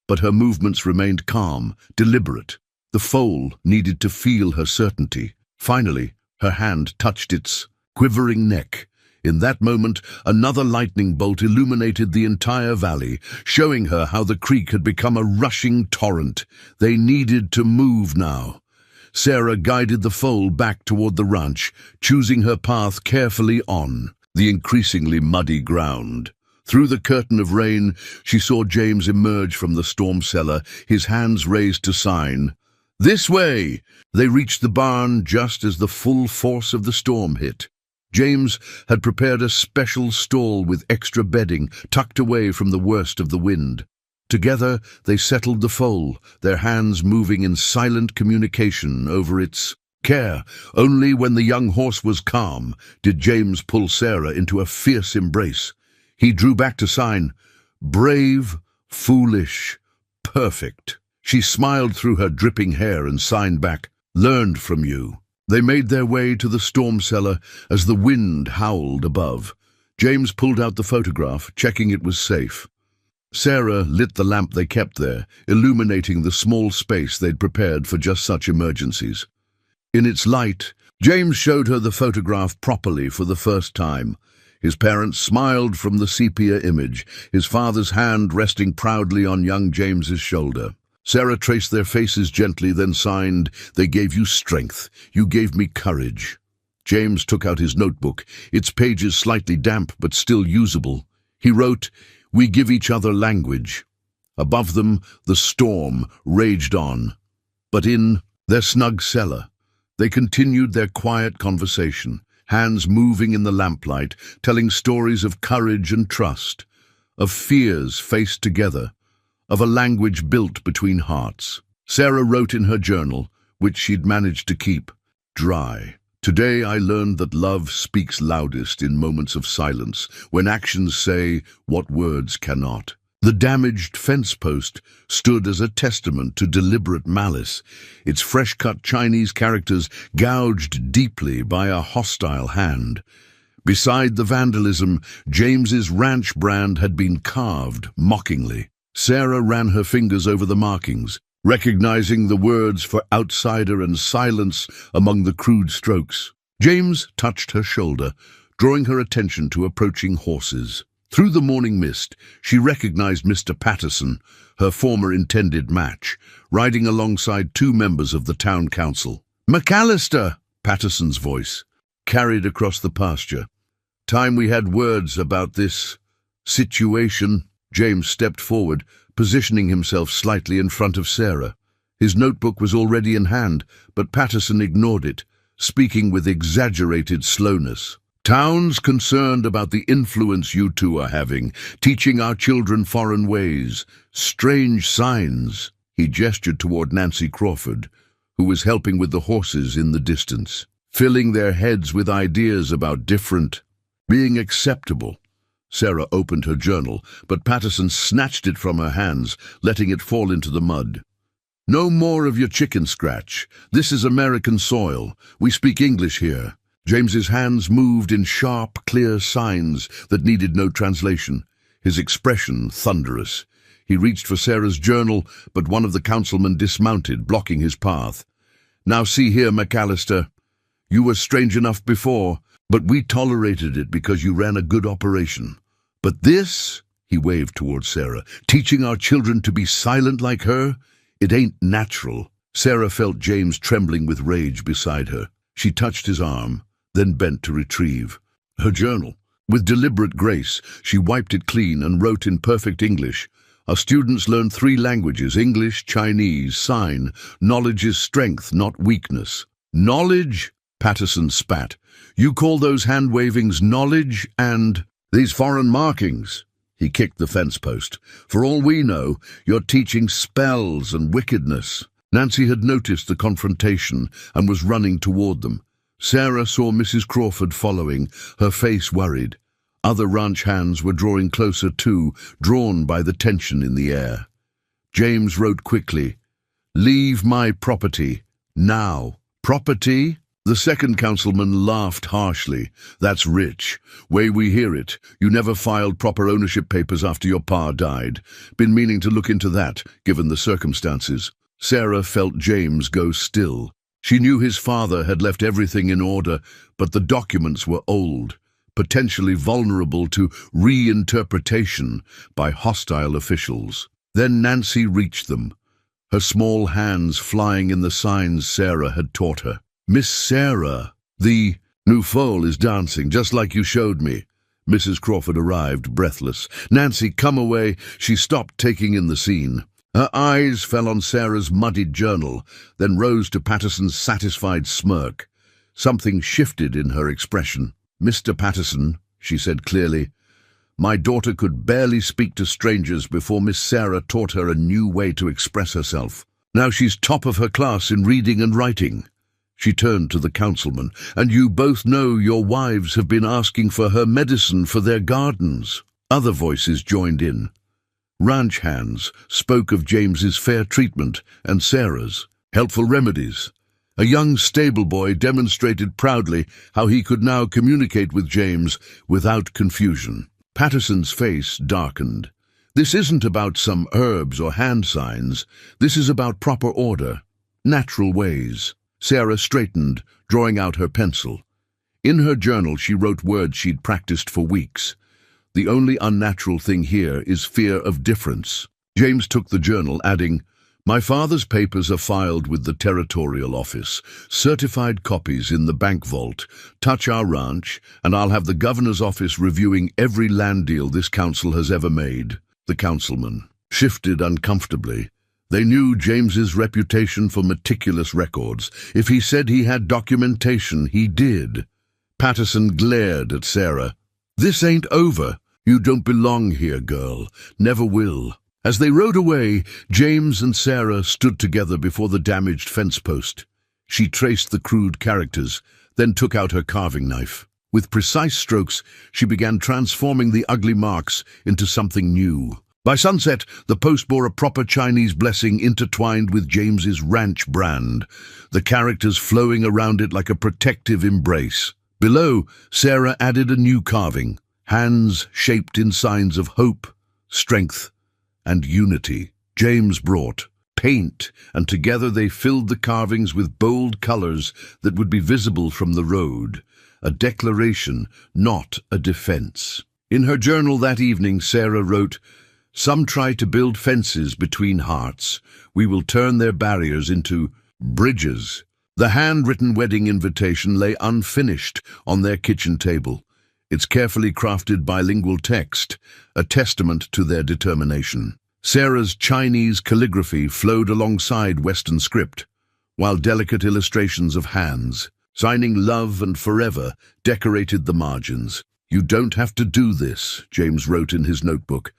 But her movements remained calm, deliberate. The foal needed to feel her certainty. Finally, her hand touched its quivering neck. In that moment, another lightning bolt illuminated the entire valley, showing her how the creek had become a rushing torrent. They needed to move now. Sarah guided the foal back toward the ranch, choosing her path carefully on the increasingly muddy ground. Through the curtain of rain, she saw James emerge from the storm cellar, his hands raised to sign, "This way!" They reached the barn just as the full force of the storm hit. James had prepared a special stall with extra bedding, tucked away from the worst of the wind. Together, they settled the foal, their hands moving in silent communication over its care. Only when the young horse was calm did James pull Sarah into a fierce embrace. He drew back to sign, "Brave, foolish, perfect." She smiled through her dripping hair and signed back, "Learned from you." They made their way to the storm cellar as the wind howled above. James pulled out the photograph, checking it was safe. Sarah lit the lamp they kept there, illuminating the small space they'd prepared for just such emergencies. In its light, James showed her the photograph properly for the first time. His parents smiled from the sepia image, his father's hand resting proudly on young James's shoulder. Sarah traced their faces gently, then signed, "They gave you strength. You gave me courage." James took out his notebook, its pages slightly damp but still usable. He wrote, "We give each other language." Above them, the storm raged on. But in their snug cellar, they continued their quiet conversation, hands moving in the lamplight, telling stories of courage and trust, of fears faced together, of a language built between hearts. Sarah wrote in her journal, which she'd managed to keep dry, "Today I learned that love speaks loudest in moments of silence, when actions say what words cannot." The damaged fence post stood as a testament to deliberate malice, its fresh-cut Chinese characters gouged deeply by a hostile hand. Beside the vandalism, James's ranch brand had been carved mockingly. Sarah ran her fingers over the markings, recognizing the words for outsider and silence among the crude strokes. James touched her shoulder, drawing her attention to approaching horses. Through the morning mist, she recognized Mr. Patterson, her former intended match, riding alongside two members of the town council. "McAllister!" Patterson's voice carried across the pasture. "Time we had words about this situation." James stepped forward, positioning himself slightly in front of Sarah. His notebook was already in hand, but Patterson ignored it, speaking with exaggerated slowness. "Town's concerned about the influence you two are having, teaching our children foreign ways, strange signs." He gestured toward Nancy Crawford, who was helping with the horses in the distance, filling their heads with ideas about different, being acceptable. Sarah opened her journal, but Patterson snatched it from her hands, letting it fall into the mud. "No more of your chicken scratch. This is American soil. We speak English here." James's hands moved in sharp, clear signs that needed no translation, his expression thunderous. He reached for Sarah's journal, but one of the councilmen dismounted, blocking his path. "Now see here, McAllister. You were strange enough before, but we tolerated it because you ran a good operation. But this," he waved towards Sarah, "teaching our children to be silent like her, it ain't natural." Sarah felt James trembling with rage beside her. She touched his arm, then bent to retrieve her journal. With deliberate grace, she wiped it clean and wrote in perfect English. "Our students learn 3 languages, English, Chinese, sign. Knowledge is strength, not weakness." "Knowledge?" Patterson spat. "You call those hand-wavings knowledge and these foreign markings?" He kicked the fence post. "For all we know, you're teaching spells and wickedness." Nancy had noticed the confrontation and was running toward them. Sarah saw Mrs. Crawford following, her face worried. Other ranch hands were drawing closer too, drawn by the tension in the air. James wrote quickly, "Leave my property, now." "Property?" The second councilman laughed harshly. "That's rich. Way we hear it. You never filed proper ownership papers after your pa died. Been meaning to look into that, given the circumstances." Sarah felt James go still. She knew his father had left everything in order, but the documents were old, potentially vulnerable to reinterpretation by hostile officials. Then Nancy reached them, her small hands flying in the signs Sarah had taught her. "Miss Sarah, the new foal is dancing, just like you showed me." Mrs. Crawford arrived, breathless. "Nancy, come away." She stopped, taking in the scene. Her eyes fell on Sarah's muddied journal, then rose to Patterson's satisfied smirk. Something shifted in her expression. "Mr. Patterson," she said clearly, "my daughter could barely speak to strangers before Miss Sarah taught her a new way to express herself. Now she's top of her class in reading and writing." She turned to the councilman. "And you both know your wives have been asking for her medicine for their gardens." Other voices joined in. Ranch hands spoke of James's fair treatment and Sarah's helpful remedies. A young stable boy demonstrated proudly how he could now communicate with James without confusion. Patterson's face darkened. "This isn't about some herbs or hand signs. This is about proper order, natural ways." Sarah straightened, drawing out her pencil. In her journal she wrote words she'd practiced for weeks. "The only unnatural thing here is fear of difference." James took the journal, adding, "My father's papers are filed with the territorial office, certified copies in the bank vault. Touch our ranch, and I'll have the governor's office reviewing every land deal this council has ever made." The councilman shifted uncomfortably. They knew James's reputation for meticulous records. If he said he had documentation, he did. Patterson glared at Sarah. "This ain't over. You don't belong here, girl. Never will." As they rode away, James and Sarah stood together before the damaged fence post. She traced the crude characters, then took out her carving knife. With precise strokes, she began transforming the ugly marks into something new. By sunset, the post bore a proper Chinese blessing intertwined with James's ranch brand, the characters flowing around it like a protective embrace. Below, Sarah added a new carving, hands shaped in signs of hope, strength, and unity. James brought paint, and together they filled the carvings with bold colors that would be visible from the road, a declaration, not a defense. In her journal that evening, Sarah wrote, "Some try to build fences between hearts. We will turn their barriers into bridges." The handwritten wedding invitation lay unfinished on their kitchen table, its carefully crafted bilingual text, a testament to their determination. Sarah's Chinese calligraphy flowed alongside Western script, while delicate illustrations of hands, signing love and forever, decorated the margins. "You don't have to do this," James wrote in his notebook.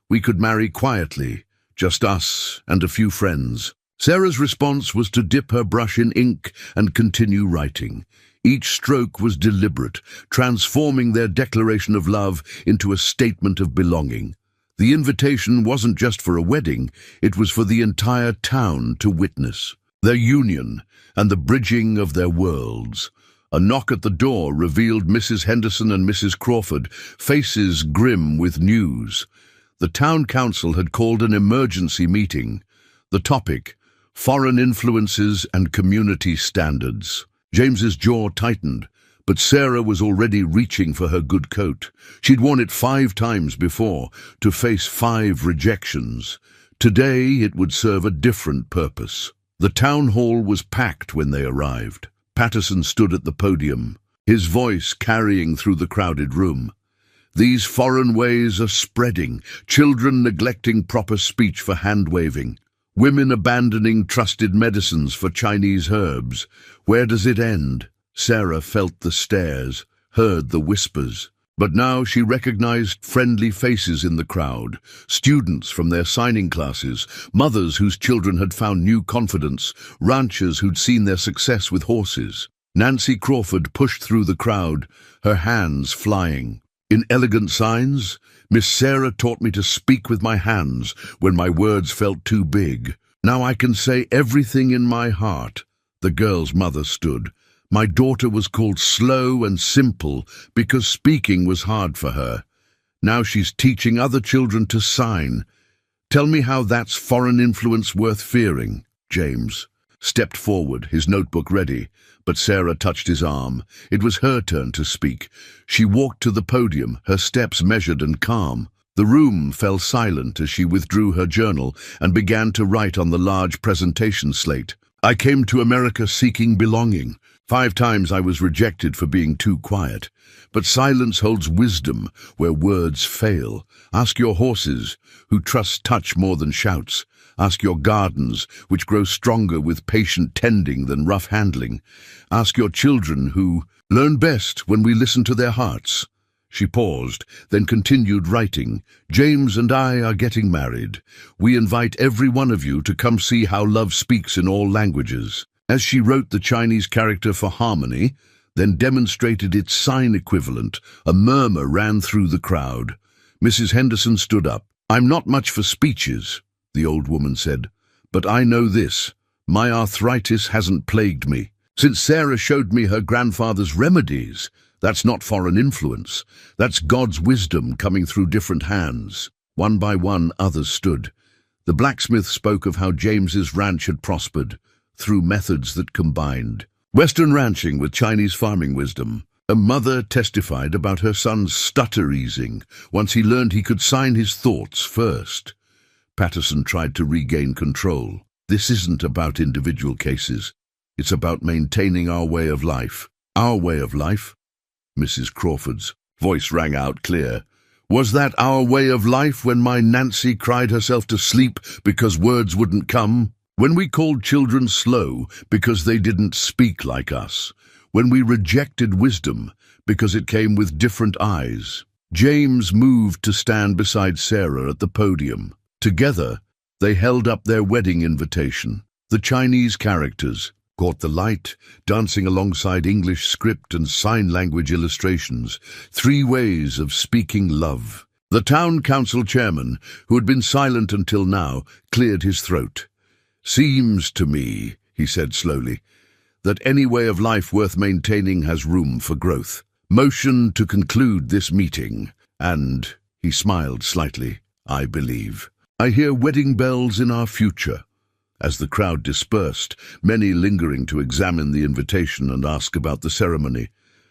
"We could marry quietly, just us and a few friends." Sarah's response was to dip her brush in ink and continue writing. Each stroke was deliberate, transforming their declaration of love into a statement of belonging. The invitation wasn't just for a wedding, it was for the entire town to witness. Their union and the bridging of their worlds. A knock at the door revealed Mrs. Henderson and Mrs. Crawford, faces grim with news. The town council had called an emergency meeting. The topic, foreign influences and community standards. James's jaw tightened, but Sarah was already reaching for her good coat. She'd worn it 5 times before, to face 5 rejections. Today it would serve a different purpose. The town hall was packed when they arrived. Patterson stood at the podium, his voice carrying through the crowded room. "These foreign ways are spreading, children neglecting proper speech for hand-waving, women abandoning trusted medicines for Chinese herbs. Where does it end?" Sarah felt the stares, heard the whispers. But now she recognized friendly faces in the crowd, students from their signing classes, mothers whose children had found new confidence, ranchers who'd seen their success with horses. Nancy Crawford pushed through the crowd, her hands flying. "In elegant signs, Miss Sarah taught me to speak with my hands when my words felt too big. Now I can say everything in my heart." The girl's mother stood. "My daughter was called slow and simple because speaking was hard for her. Now she's teaching other children to sign. Tell me how that's foreign influence worth fearing." James stepped forward, his notebook ready, but Sarah touched his arm. It was her turn to speak. She walked to the podium, her steps measured and calm. The room fell silent as she withdrew her journal and began to write on the large presentation slate. "I came to America seeking belonging. 5 times I was rejected for being too quiet. But silence holds wisdom where words fail. Ask your horses, who trust touch more than shouts. Ask your gardens, which grow stronger with patient tending than rough handling. Ask your children, who learn best when we listen to their hearts." She paused, then continued writing. "James and I are getting married. We invite every one of you to come see how love speaks in all languages." As she wrote the Chinese character for harmony, then demonstrated its sign equivalent, a murmur ran through the crowd. Mrs. Henderson stood up. "I'm not much for speeches," the old woman said, "but I know this. My arthritis hasn't plagued me. Since Sarah showed me her grandfather's remedies, that's not foreign influence. That's God's wisdom coming through different hands." One by one, others stood. The blacksmith spoke of how James's ranch had prospered, through methods that combined Western ranching with Chinese farming wisdom. A mother testified about her son's stutter easing once he learned he could sign his thoughts first. Patterson tried to regain control. "This isn't about individual cases. It's about maintaining our way of life." "Our way of life?" Mrs. Crawford's voice rang out clear. "Was that our way of life when my Nancy cried herself to sleep because words wouldn't come? When we called children slow because they didn't speak like us? When we rejected wisdom because it came with different eyes?" James moved to stand beside Sarah at the podium. Together, they held up their wedding invitation. The Chinese characters caught the light, dancing alongside English script and sign language illustrations. 3 ways of speaking love. The town council chairman, who had been silent until now, cleared his throat. "Seems to me," he said slowly, "that any way of life worth maintaining has room for growth. Motion to conclude this meeting, and," he smiled slightly, "I believe I hear wedding bells in our future." As the crowd dispersed, many lingering to examine the invitation and ask about the ceremony,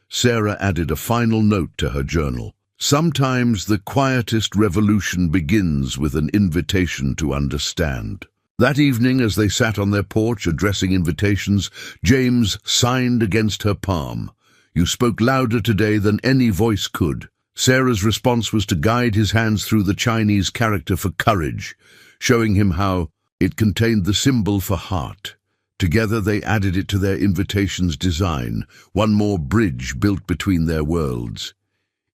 Sarah added a final note to her journal. "Sometimes the quietest revolution begins with an invitation to understand." That evening, as they sat on their porch addressing invitations, James signed against her palm. "You spoke louder today than any voice could." Sarah's response was to guide his hands through the Chinese character for courage, showing him how it contained the symbol for heart. Together they added it to their invitation's design, one more bridge built between their worlds.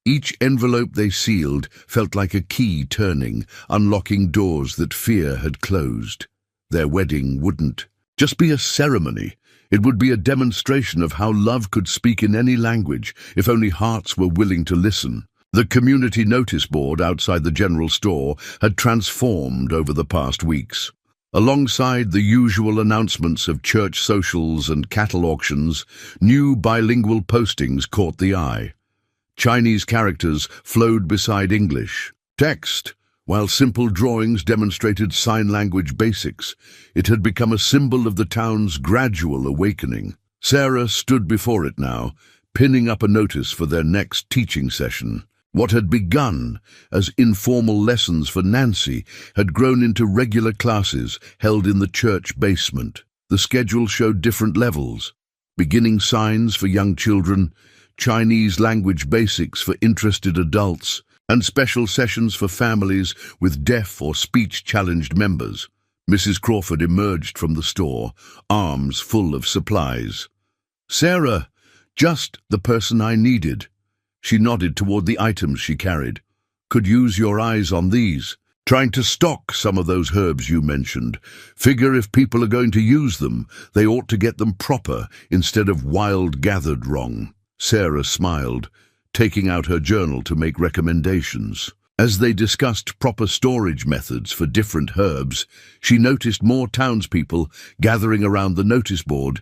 Each envelope they sealed felt like a key turning, unlocking doors that fear had closed. Their wedding wouldn't just be a ceremony. It would be a demonstration of how love could speak in any language, if only hearts were willing to listen. The community notice board outside the general store had transformed over the past weeks. Alongside the usual announcements of church socials and cattle auctions, new bilingual postings caught the eye. Chinese characters flowed beside English text, while simple drawings demonstrated sign language basics. It had become a symbol of the town's gradual awakening. Sarah stood before it now, pinning up a notice for their next teaching session. What had begun as informal lessons for Nancy had grown into regular classes held in the church basement. The schedule showed different levels: beginning signs for young children, Chinese language basics for interested adults, and special sessions for families with deaf or speech-challenged members. Mrs. Crawford emerged from the store, arms full of supplies. "Sarah, just the person I needed." She nodded toward the items she carried. "Could use your eyes on these. Trying to stock some of those herbs you mentioned. Figure if people are going to use them, they ought to get them proper instead of wild gathered wrong." Sarah smiled, taking out her journal to make recommendations. As they discussed proper storage methods for different herbs, she noticed more townspeople gathering around the notice board,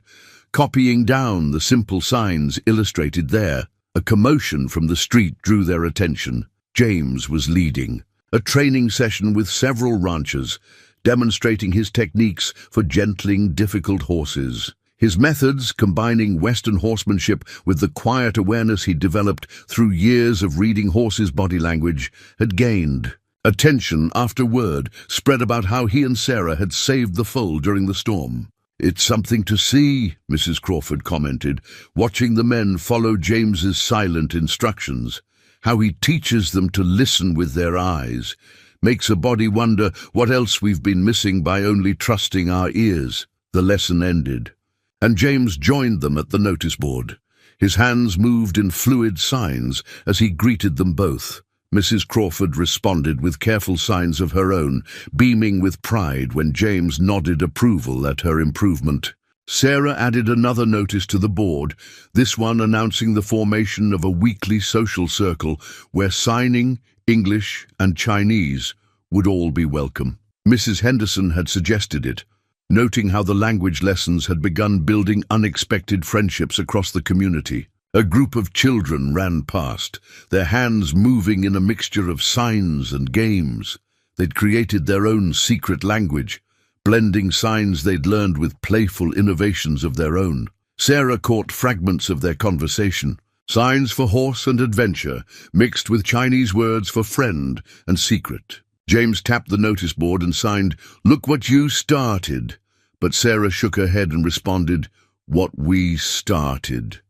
copying down the simple signs illustrated there. A commotion from the street drew their attention. James was leading a training session with several ranchers, demonstrating his techniques for gentling difficult horses. His methods, combining Western horsemanship with the quiet awareness he'd developed through years of reading horses' body language, had gained attention after word spread about how he and Sarah had saved the foal during the storm. "It's something to see," Mrs. Crawford commented, watching the men follow James's silent instructions. "How he teaches them to listen with their eyes. Makes a body wonder what else we've been missing by only trusting our ears." The lesson ended, and James joined them at the notice board. His hands moved in fluid signs as he greeted them both. Mrs. Crawford responded with careful signs of her own, beaming with pride when James nodded approval at her improvement. Sarah added another notice to the board, this one announcing the formation of a weekly social circle where signing, English, and Chinese would all be welcome. Mrs. Henderson had suggested it, noting how the language lessons had begun building unexpected friendships across the community. A group of children ran past, their hands moving in a mixture of signs and games. They'd created their own secret language, blending signs they'd learned with playful innovations of their own. Sarah caught fragments of their conversation. Signs for horse and adventure, mixed with Chinese words for friend and secret. James tapped the notice board and signed, "Look what you started." But Sarah shook her head and responded, "What we started.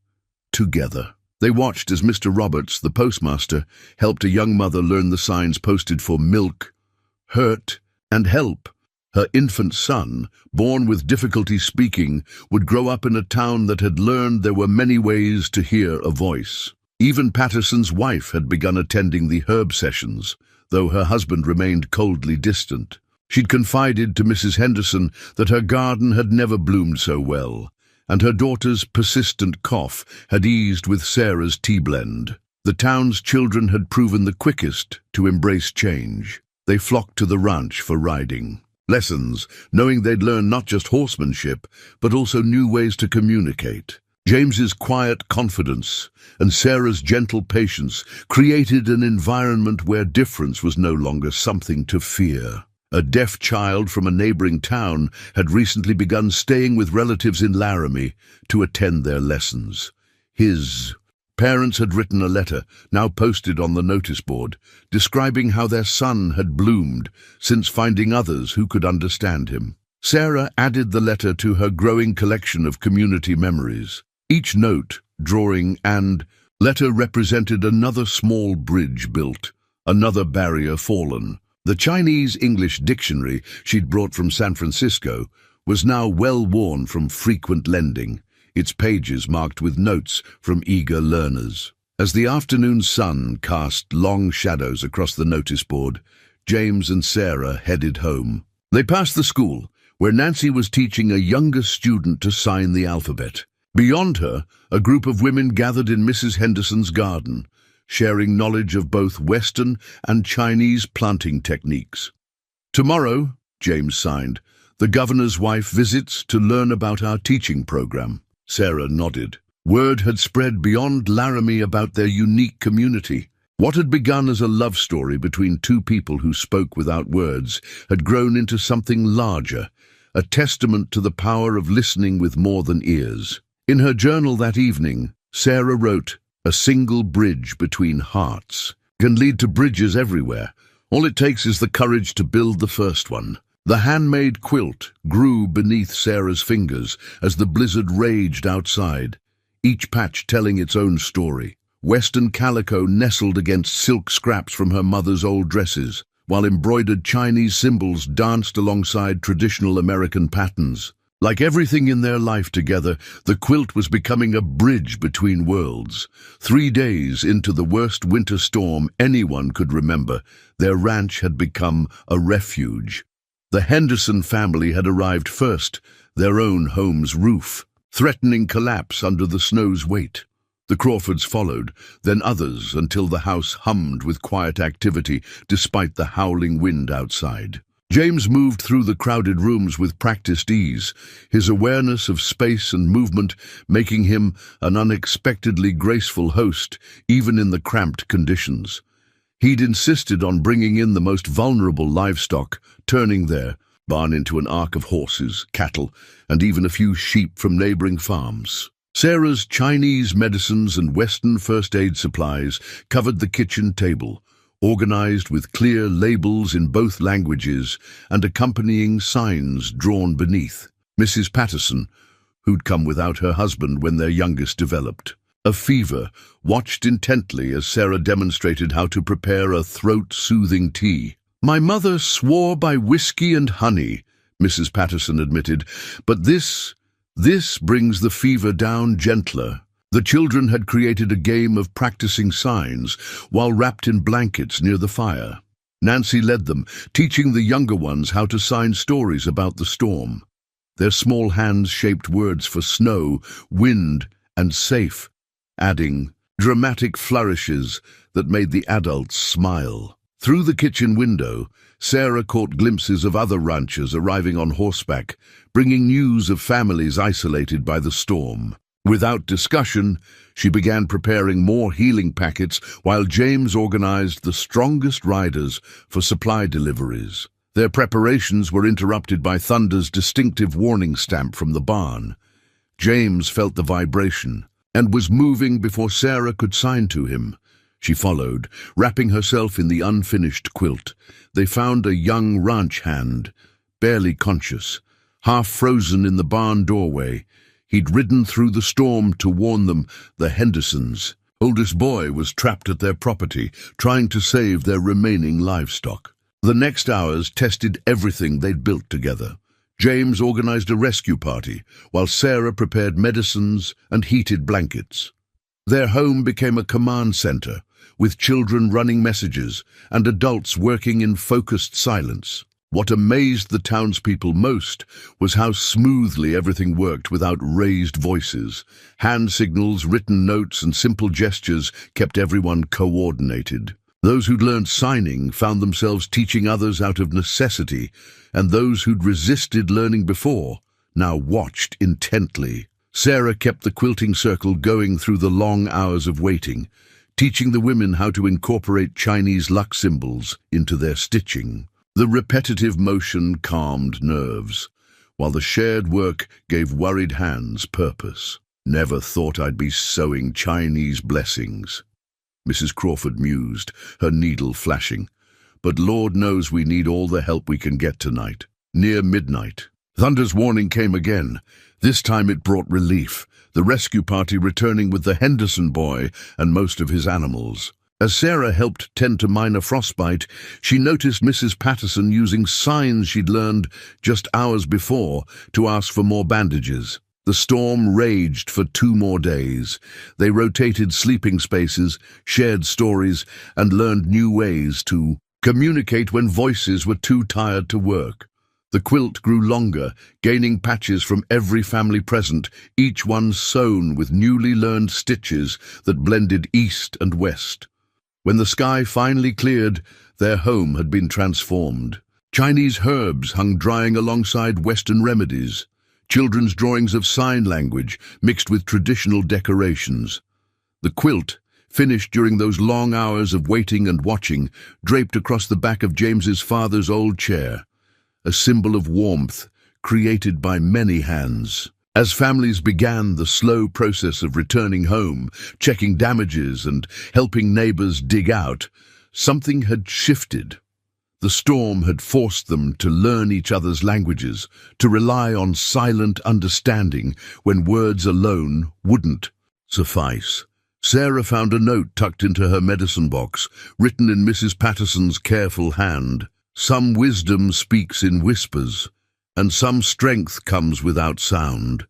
Together." They watched as Mr. Roberts, the postmaster, helped a young mother learn the signs posted for milk, hurt, and help. Her infant son, born with difficulty speaking, would grow up in a town that had learned there were many ways to hear a voice. Even Patterson's wife had begun attending the herb sessions, though her husband remained coldly distant. She'd confided to Mrs. Henderson that her garden had never bloomed so well, and her daughter's persistent cough had eased with Sarah's tea blend. The town's children had proven the quickest to embrace change. They flocked to the ranch for riding lessons, knowing they'd learn not just horsemanship, but also new ways to communicate. James's quiet confidence and Sarah's gentle patience created an environment where difference was no longer something to fear. A deaf child from a neighboring town had recently begun staying with relatives in Laramie to attend their lessons. His parents had written a letter, now posted on the notice board, describing how their son had bloomed since finding others who could understand him. Sarah added the letter to her growing collection of community memories. Each note, drawing, and letter represented another small bridge built, another barrier fallen. The Chinese-English dictionary she'd brought from San Francisco was now well worn from frequent lending, its pages marked with notes from eager learners. As the afternoon sun cast long shadows across the notice board, James and Sarah headed home. They passed the school, where Nancy was teaching a younger student to sign the alphabet. Beyond her, a group of women gathered in Mrs. Henderson's garden, sharing knowledge of both Western and Chinese planting techniques. "Tomorrow," James signed, "the governor's wife visits to learn about our teaching program." Sarah nodded. Word had spread beyond Laramie about their unique community. What had begun as a love story between two people who spoke without words had grown into something larger, a testament to the power of listening with more than ears. In her journal that evening, Sarah wrote, "A single bridge between hearts can lead to bridges everywhere. All it takes is the courage to build the first one." The handmade quilt grew beneath Sarah's fingers as the blizzard raged outside, each patch telling its own story. Western calico nestled against silk scraps from her mother's old dresses, while embroidered Chinese symbols danced alongside traditional American patterns. Like everything in their life together, the quilt was becoming a bridge between worlds. 3 days into the worst winter storm anyone could remember, their ranch had become a refuge. The Henderson family had arrived first, their own home's roof, threatening collapse under the snow's weight. The Crawfords followed, then others, until the house hummed with quiet activity despite the howling wind outside. James moved through the crowded rooms with practiced ease, his awareness of space and movement making him an unexpectedly graceful host, even in the cramped conditions. He'd insisted on bringing in the most vulnerable livestock, turning their barn into an ark of horses, cattle, and even a few sheep from neighboring farms. Sarah's Chinese medicines and Western first aid supplies covered the kitchen table, organized with clear labels in both languages and accompanying signs drawn beneath. Mrs. Patterson, who'd come without her husband when their youngest developed. A fever, watched intently as Sarah demonstrated how to prepare a throat-soothing tea. "My mother swore by whiskey and honey," Mrs. Patterson admitted, "but this brings the fever down gentler." The children had created a game of practicing signs while wrapped in blankets near the fire. Nancy led them, teaching the younger ones how to sign stories about the storm. Their small hands shaped words for snow, wind, and safe, adding dramatic flourishes that made the adults smile. Through the kitchen window, Sarah caught glimpses of other ranchers arriving on horseback, bringing news of families isolated by the storm. Without discussion, she began preparing more healing packets while James organized the strongest riders for supply deliveries. Their preparations were interrupted by Thunder's distinctive warning stamp from the barn. James felt the vibration and was moving before Sarah could sign to him. She followed, wrapping herself in the unfinished quilt. They found a young ranch hand, barely conscious, half frozen in the barn doorway. He'd ridden through the storm to warn them, the Hendersons' oldest boy, was trapped at their property, trying to save their remaining livestock. The next hours tested everything they'd built together. James organized a rescue party, while Sarah prepared medicines and heated blankets. Their home became a command center, with children running messages and adults working in focused silence. What amazed the townspeople most was how smoothly everything worked without raised voices. Hand signals, written notes, and simple gestures kept everyone coordinated. Those who'd learned signing found themselves teaching others out of necessity, and those who'd resisted learning before now watched intently. Sarah kept the quilting circle going through the long hours of waiting, teaching the women how to incorporate Chinese luck symbols into their stitching. The repetitive motion calmed nerves, while the shared work gave worried hands purpose. "Never thought I'd be sewing Chinese blessings," Mrs. Crawford mused, her needle flashing. "But Lord knows we need all the help we can get tonight." Near midnight, Thunder's warning came again. This time it brought relief, the rescue party returning with the Henderson boy and most of his animals. As Sarah helped tend to minor frostbite, she noticed Mrs. Patterson using signs she'd learned just hours before to ask for more bandages. The storm raged for 2 more days. They rotated sleeping spaces, shared stories, and learned new ways to communicate when voices were too tired to work. The quilt grew longer, gaining patches from every family present, each one sewn with newly learned stitches that blended east and west. When the sky finally cleared, their home had been transformed. Chinese herbs hung drying alongside Western remedies, children's drawings of sign language mixed with traditional decorations. The quilt, finished during those long hours of waiting and watching, draped across the back of James's father's old chair, a symbol of warmth created by many hands. As families began the slow process of returning home, checking damages and helping neighbors dig out, something had shifted. The storm had forced them to learn each other's languages, to rely on silent understanding when words alone wouldn't suffice. Sarah found a note tucked into her medicine box, written in Mrs. Patterson's careful hand. "Some wisdom speaks in whispers, and some strength comes without sound.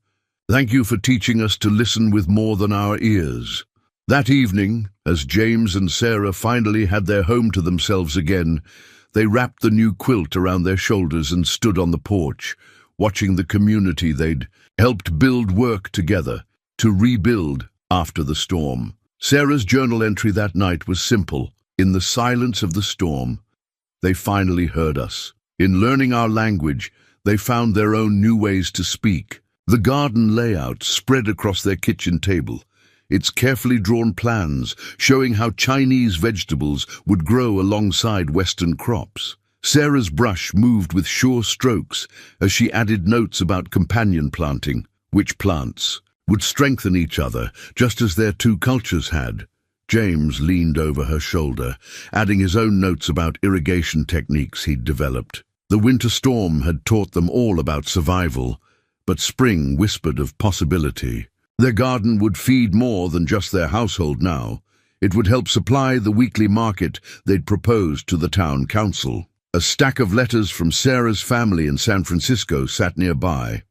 Thank you for teaching us to listen with more than our ears." That evening, as James and Sarah finally had their home to themselves again, they wrapped the new quilt around their shoulders and stood on the porch, watching the community they'd helped build work together to rebuild after the storm. Sarah's journal entry that night was simple. "In the silence of the storm, they finally heard us. In learning our language, they found their own new ways to speak." The garden layout spread across their kitchen table, its carefully drawn plans showing how Chinese vegetables would grow alongside Western crops. Sarah's brush moved with sure strokes as she added notes about companion planting, which plants would strengthen each other just as their 2 cultures had. James leaned over her shoulder, adding his own notes about irrigation techniques he'd developed. The winter storm had taught them all about survival, but spring whispered of possibility. Their garden would feed more than just their household now. It would help supply the weekly market they'd proposed to the town council. A stack of letters from Sarah's family in San Francisco sat nearby,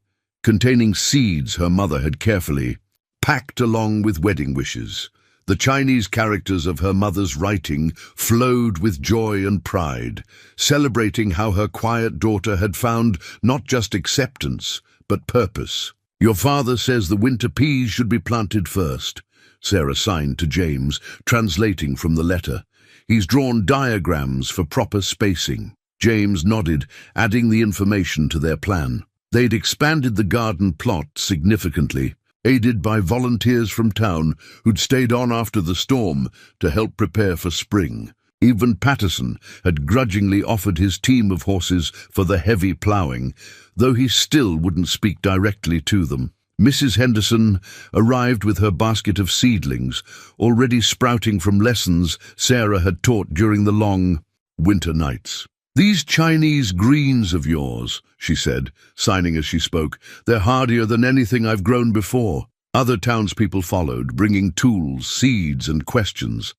containing seeds her mother had carefully packed along with wedding wishes. The Chinese characters of her mother's writing flowed with joy and pride, celebrating how her quiet daughter had found not just acceptance, but purpose. "Your father says the winter peas should be planted first," Sarah signed to James, translating from the letter. "He's drawn diagrams for proper spacing." James nodded, adding the information to their plan. They'd expanded the garden plot significantly, aided by volunteers from town who'd stayed on after the storm to help prepare for spring. Even Patterson had grudgingly offered his team of horses for the heavy ploughing, though he still wouldn't speak directly to them. Mrs. Henderson arrived with her basket of seedlings, already sprouting from lessons Sarah had taught during the long winter nights. "These Chinese greens of yours," she said, signing as she spoke, "they're hardier than anything I've grown before." Other townspeople followed, bringing tools, seeds, and questions.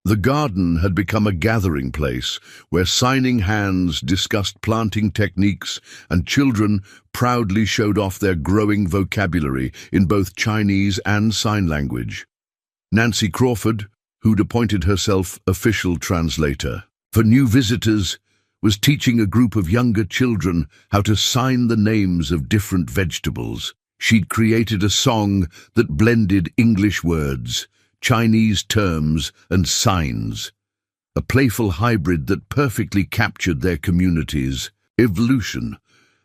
The garden had become a gathering place where signing hands discussed planting techniques and children proudly showed off their growing vocabulary in both Chinese and sign language. Nancy Crawford, who'd appointed herself official translator for new visitors, was teaching a group of younger children how to sign the names of different vegetables. She'd created a song that blended English words, Chinese terms, and signs. A playful hybrid that perfectly captured their community's evolution.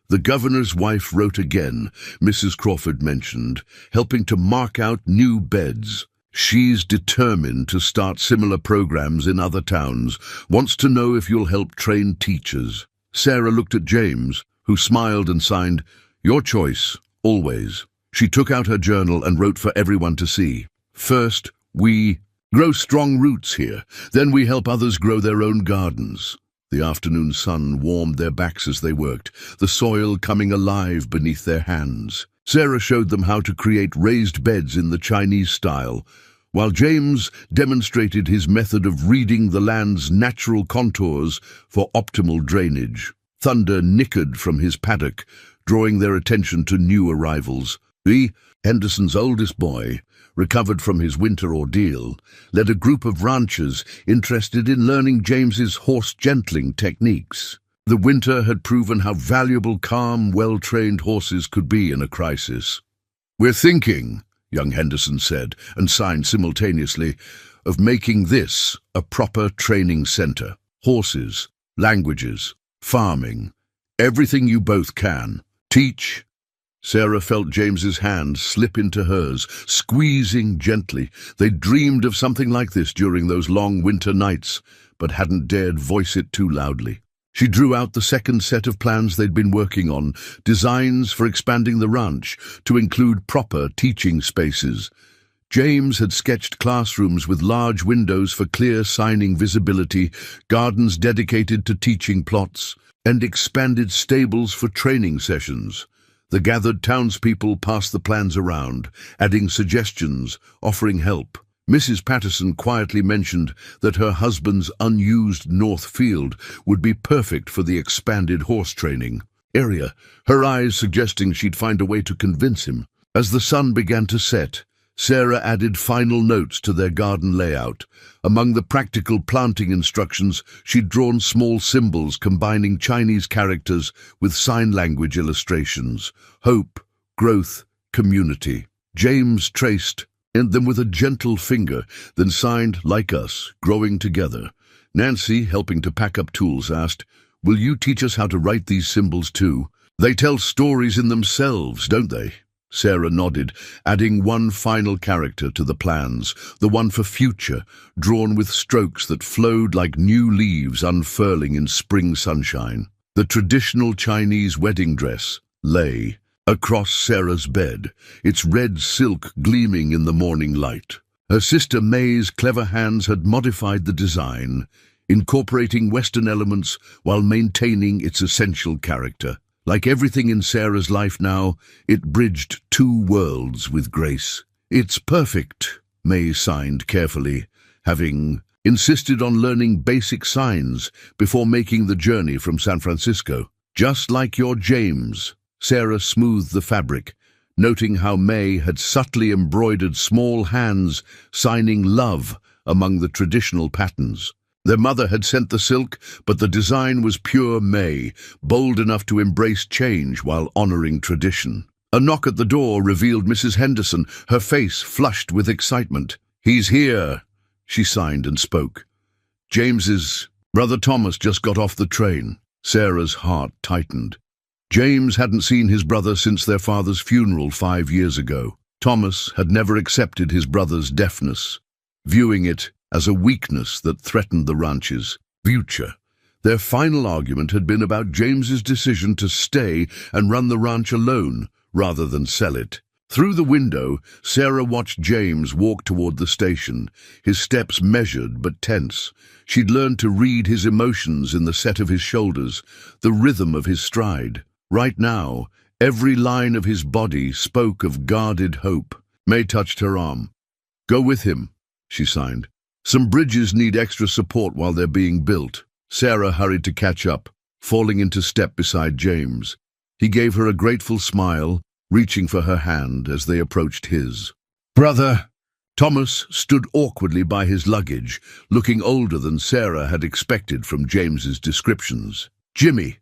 The governor's wife wrote again, Mrs. Crawford mentioned, helping to mark out new beds. She's determined to start similar programs in other towns, wants to know if you'll help train teachers. Sarah looked at James, who smiled and signed, "Your choice, always." She took out her journal and wrote for everyone to see. "First, we grow strong roots here. Then we help others grow their own gardens." The afternoon sun warmed their backs as they worked, the soil coming alive beneath their hands. Sarah showed them how to create raised beds in the Chinese style, while James demonstrated his method of reading the land's natural contours for optimal drainage. Thunder nickered from his paddock, drawing their attention to new arrivals. Henderson's oldest boy, recovered from his winter ordeal, led a group of ranchers interested in learning James's horse gentling techniques. The winter had proven how valuable calm, well-trained horses could be in a crisis. "We're thinking," young Henderson said, and signed simultaneously, "of making this a proper training center. Horses, languages, farming, everything you both can. Teach." Sarah felt James's hand slip into hers, squeezing gently. They dreamed of something like this during those long winter nights, but hadn't dared voice it too loudly. She drew out the second set of plans they'd been working on, designs for expanding the ranch to include proper teaching spaces. James had sketched classrooms with large windows for clear signing visibility, gardens dedicated to teaching plots, and expanded stables for training sessions. The gathered townspeople passed the plans around, adding suggestions, offering help. Mrs. Patterson quietly mentioned that her husband's unused north field would be perfect for the expanded horse training area, her eyes suggesting she'd find a way to convince him. As the sun began to set, Sarah added final notes to their garden layout. Among the practical planting instructions, she'd drawn small symbols combining Chinese characters with sign language illustrations. Hope, growth, community. James traced them with a gentle finger, then signed, "Like us, growing together." Nancy, helping to pack up tools, asked, "Will you teach us how to write these symbols too? They tell stories in themselves, don't they?" Sarah nodded, adding one final character to the plans, the one for future, drawn with strokes that flowed like new leaves unfurling in spring sunshine. The traditional Chinese wedding dress lay across Sarah's bed, its red silk gleaming in the morning light. Her sister May's clever hands had modified the design, incorporating Western elements while maintaining its essential character. Like everything in Sarah's life now, it bridged two worlds with grace. "It's perfect," May signed carefully, having insisted on learning basic signs before making the journey from San Francisco. "Just like your James." Sarah smoothed the fabric, noting how May had subtly embroidered small hands signing love among the traditional patterns. Their mother had sent the silk, but the design was pure May, bold enough to embrace change while honoring tradition. A knock at the door revealed Mrs. Henderson, her face flushed with excitement. "He's here," she signed and spoke. "James's brother Thomas just got off the train." Sarah's heart tightened. James hadn't seen his brother since their father's funeral 5 years ago. Thomas had never accepted his brother's deafness, viewing it as a weakness that threatened the ranch's future. Their final argument had been about James's decision to stay and run the ranch alone rather than sell it. Through the window, Sarah watched James walk toward the station, his steps measured but tense. She'd learned to read his emotions in the set of his shoulders, the rhythm of his stride. Right now, every line of his body spoke of guarded hope. May touched her arm. "Go with him," she signed. "Some bridges need extra support while they're being built." Sarah hurried to catch up, falling into step beside James. He gave her a grateful smile, reaching for her hand as they approached his. "Brother Thomas stood awkwardly by his luggage, looking older than Sarah had expected from James's descriptions. "Jimmy,"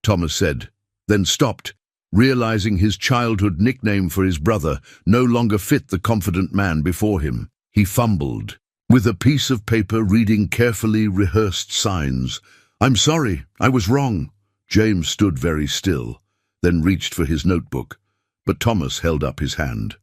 Thomas said, then stopped, realizing his childhood nickname for his brother no longer fit the confident man before him. He fumbled, with a piece of paper reading carefully rehearsed signs. "I'm sorry, I was wrong." James stood very still, then reached for his notebook, but Thomas held up his hand.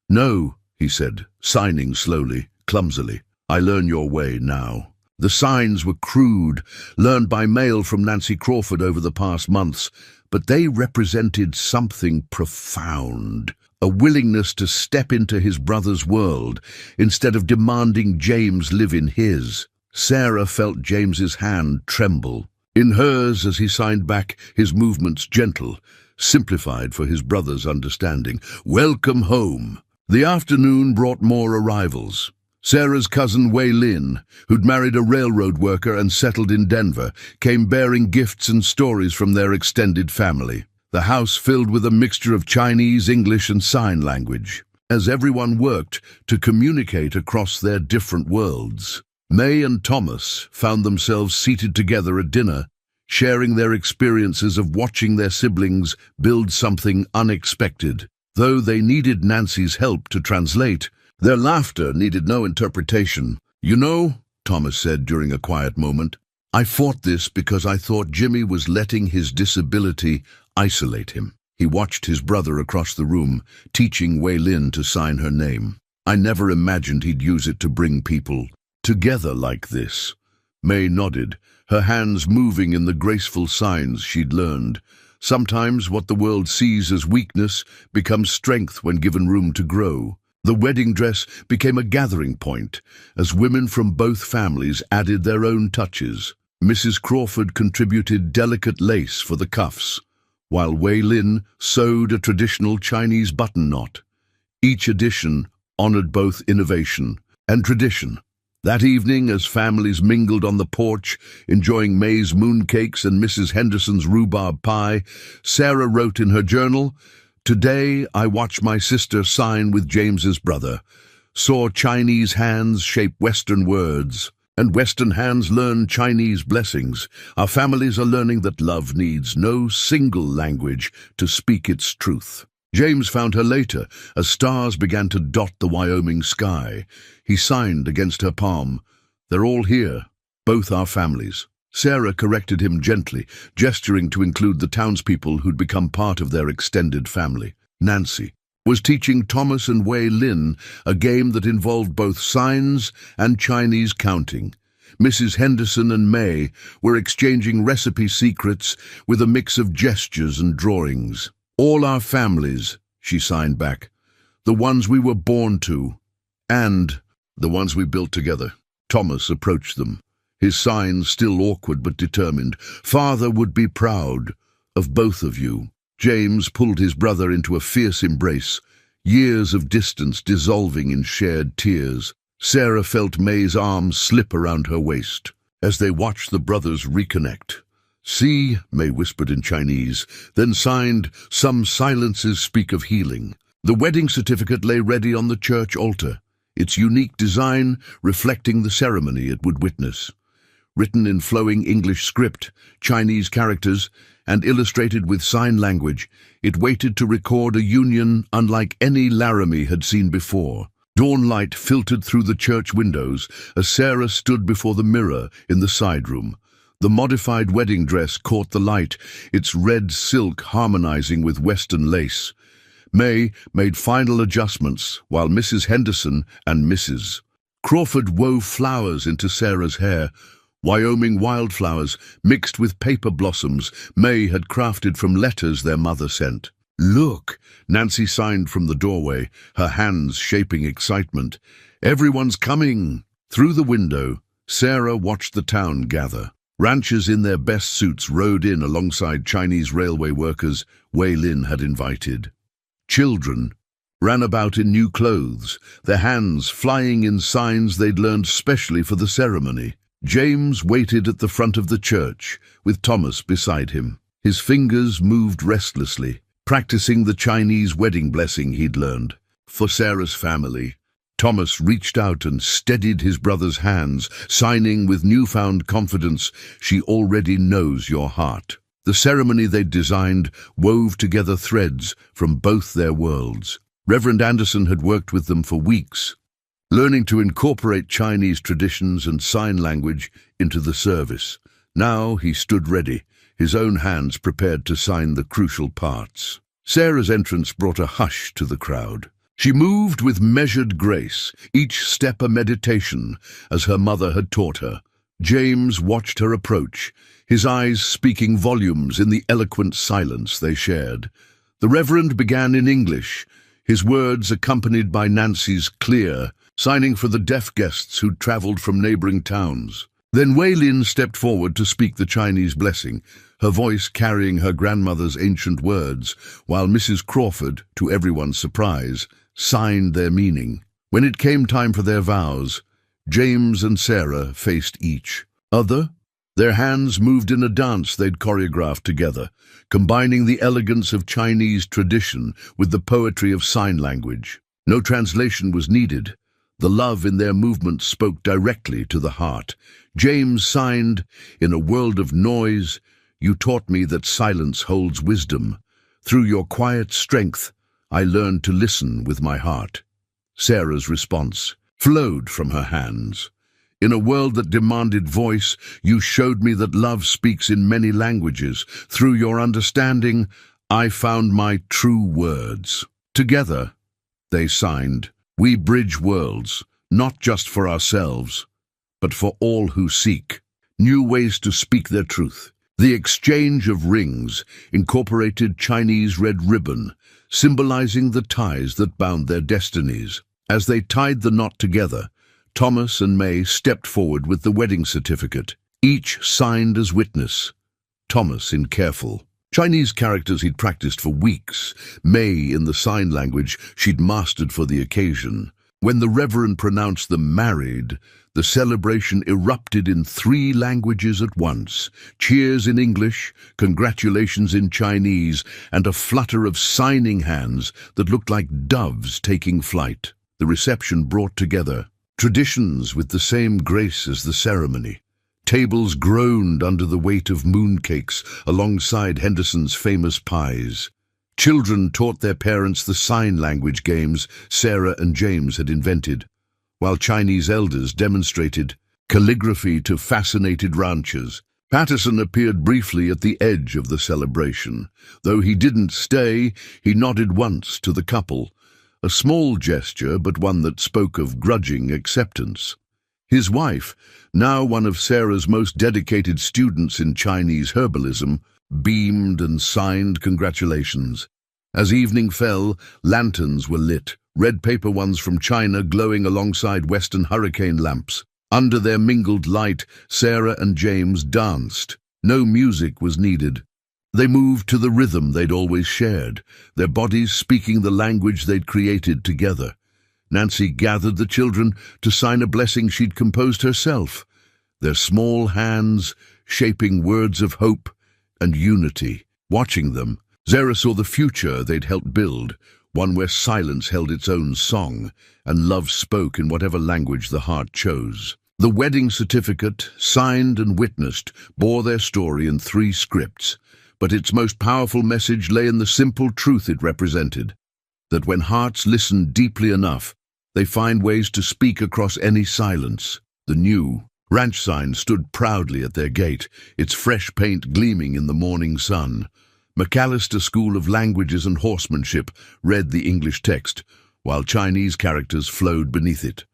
"No," he said, signing slowly, clumsily. "I learn your way now." The signs were crude, learned by mail from Nancy Crawford over the past months, but they represented something profound, a willingness to step into his brother's world instead of demanding James live in his. Sarah felt James's hand tremble. In hers, as he signed back, his movements gentle, simplified for his brother's understanding. "Welcome home." The afternoon brought more arrivals. Sarah's cousin Wei Lin, who'd married a railroad worker and settled in Denver, came bearing gifts and stories from their extended family. The house filled with a mixture of Chinese, English, and sign language, as everyone worked to communicate across their different worlds. May and Thomas found themselves seated together at dinner, sharing their experiences of watching their siblings build something unexpected. Though they needed Nancy's help to translate, their laughter needed no interpretation. "You know," Thomas said during a quiet moment, "I fought this because I thought Jimmy was letting his disability isolate him." He watched his brother across the room, teaching Wei Lin to sign her name. "I never imagined he'd use it to bring people together like this." May nodded, her hands moving in the graceful signs she'd learned. Sometimes what the world sees as weakness becomes strength when given room to grow. The wedding dress became a gathering point, as women from both families added their own touches. Mrs. Crawford contributed delicate lace for the cuffs, while Wei Lin sewed a traditional Chinese button knot. Each addition honored both innovation and tradition. That evening, as families mingled on the porch, enjoying May's mooncakes and Mrs. Henderson's rhubarb pie, Sarah wrote in her journal, "Today I watched my sister sign with James's brother, saw Chinese hands shape Western words, and Western hands learn Chinese blessings. Our families are learning that love needs no single language to speak its truth." James found her later, as stars began to dot the Wyoming sky. He signed against her palm, "They're all here, both our families." Sarah corrected him gently, gesturing to include the townspeople who'd become part of their extended family. Nancy was teaching Thomas and Wei Lin a game that involved both signs and Chinese counting. Mrs. Henderson and May were exchanging recipe secrets with a mix of gestures and drawings. "All our families," she signed back, "the ones we were born to, and the ones we built together." Thomas approached them, his signs still awkward but determined. "Father would be proud of both of you." James pulled his brother into a fierce embrace, years of distance dissolving in shared tears. Sarah felt May's arms slip around her waist as they watched the brothers reconnect. "See," May whispered in Chinese, then signed, "Some silences speak of healing." The wedding certificate lay ready on the church altar, its unique design reflecting the ceremony it would witness. Written in flowing English script, Chinese characters, and illustrated with sign language, it waited to record a union unlike any Laramie had seen before. Dawn light filtered through the church windows as Sarah stood before the mirror in the side room. The modified wedding dress caught the light, its red silk harmonizing with Western lace. May made final adjustments, while Mrs. Henderson and Mrs. Crawford wove flowers into Sarah's hair, Wyoming wildflowers mixed with paper blossoms May had crafted from letters their mother sent. "Look," Nancy signed from the doorway, her hands shaping excitement. "Everyone's coming." Through the window, Sarah watched the town gather. Ranchers in their best suits rode in alongside Chinese railway workers Wei Lin had invited. Children ran about in new clothes, their hands flying in signs they'd learned specially for the ceremony. James waited at the front of the church, with Thomas beside him. His fingers moved restlessly, practicing the Chinese wedding blessing he'd learned. "For Sarah's family, Thomas reached out and steadied his brother's hands, signing with newfound confidence, "She already knows your heart." The ceremony they'd designed wove together threads from both their worlds. Reverend Anderson had worked with them for weeks, learning to incorporate Chinese traditions and sign language into the service. Now he stood ready, his own hands prepared to sign the crucial parts. Sarah's entrance brought a hush to the crowd. She moved with measured grace, each step a meditation, as her mother had taught her. James watched her approach, his eyes speaking volumes in the eloquent silence they shared. The Reverend began in English, his words accompanied by Nancy's clear, signing for the deaf guests who'd traveled from neighboring towns. Then Wei Lin stepped forward to speak the Chinese blessing, her voice carrying her grandmother's ancient words, while Mrs. Crawford, to everyone's surprise, signed their meaning. When it came time for their vows, James and Sarah faced each other. Their hands moved in a dance they'd choreographed together, combining the elegance of Chinese tradition with the poetry of sign language. No translation was needed. The love in their movement spoke directly to the heart. James signed, "In a world of noise, you taught me that silence holds wisdom. Through your quiet strength, I learned to listen with my heart." Sarah's response flowed from her hands. "In a world that demanded voice, you showed me that love speaks in many languages. Through your understanding, I found my true words." Together, they signed, "We bridge worlds, not just for ourselves, but for all who seek new ways to speak their truth." The exchange of rings incorporated Chinese red ribbon, symbolizing the ties that bound their destinies. As they tied the knot together, Thomas and May stepped forward with the wedding certificate, each signed as witness. Thomas in careful Chinese characters he'd practiced for weeks, May in the sign language she'd mastered for the occasion. When the Reverend pronounced them married, the celebration erupted in 3 languages at once: cheers in English, congratulations in Chinese, and a flutter of signing hands that looked like doves taking flight. The reception brought together traditions with the same grace as the ceremony. Tables groaned under the weight of mooncakes alongside Henderson's famous pies. Children taught their parents the sign language games Sarah and James had invented, while Chinese elders demonstrated calligraphy to fascinated ranchers. Patterson appeared briefly at the edge of the celebration. Though he didn't stay, he nodded once to the couple, a small gesture but one that spoke of grudging acceptance. His wife, now one of Sarah's most dedicated students in Chinese herbalism, beamed and signed congratulations. As evening fell, lanterns were lit, red paper ones from China glowing alongside Western hurricane lamps. Under their mingled light, Sarah and James danced. No music was needed. They moved to the rhythm they'd always shared, their bodies speaking the language they'd created together. Nancy gathered the children to sign a blessing she'd composed herself, their small hands shaping words of hope and unity. Watching them, Sarah saw the future they'd helped build, one where silence held its own song and love spoke in whatever language the heart chose. The wedding certificate, signed and witnessed, bore their story in 3 scripts, but its most powerful message lay in the simple truth it represented, that when hearts listen deeply enough, they find ways to speak across any silence. The new ranch sign stood proudly at their gate, its fresh paint gleaming in the morning sun. McAllister School of Languages and Horsemanship read the English text, while Chinese characters flowed beneath it.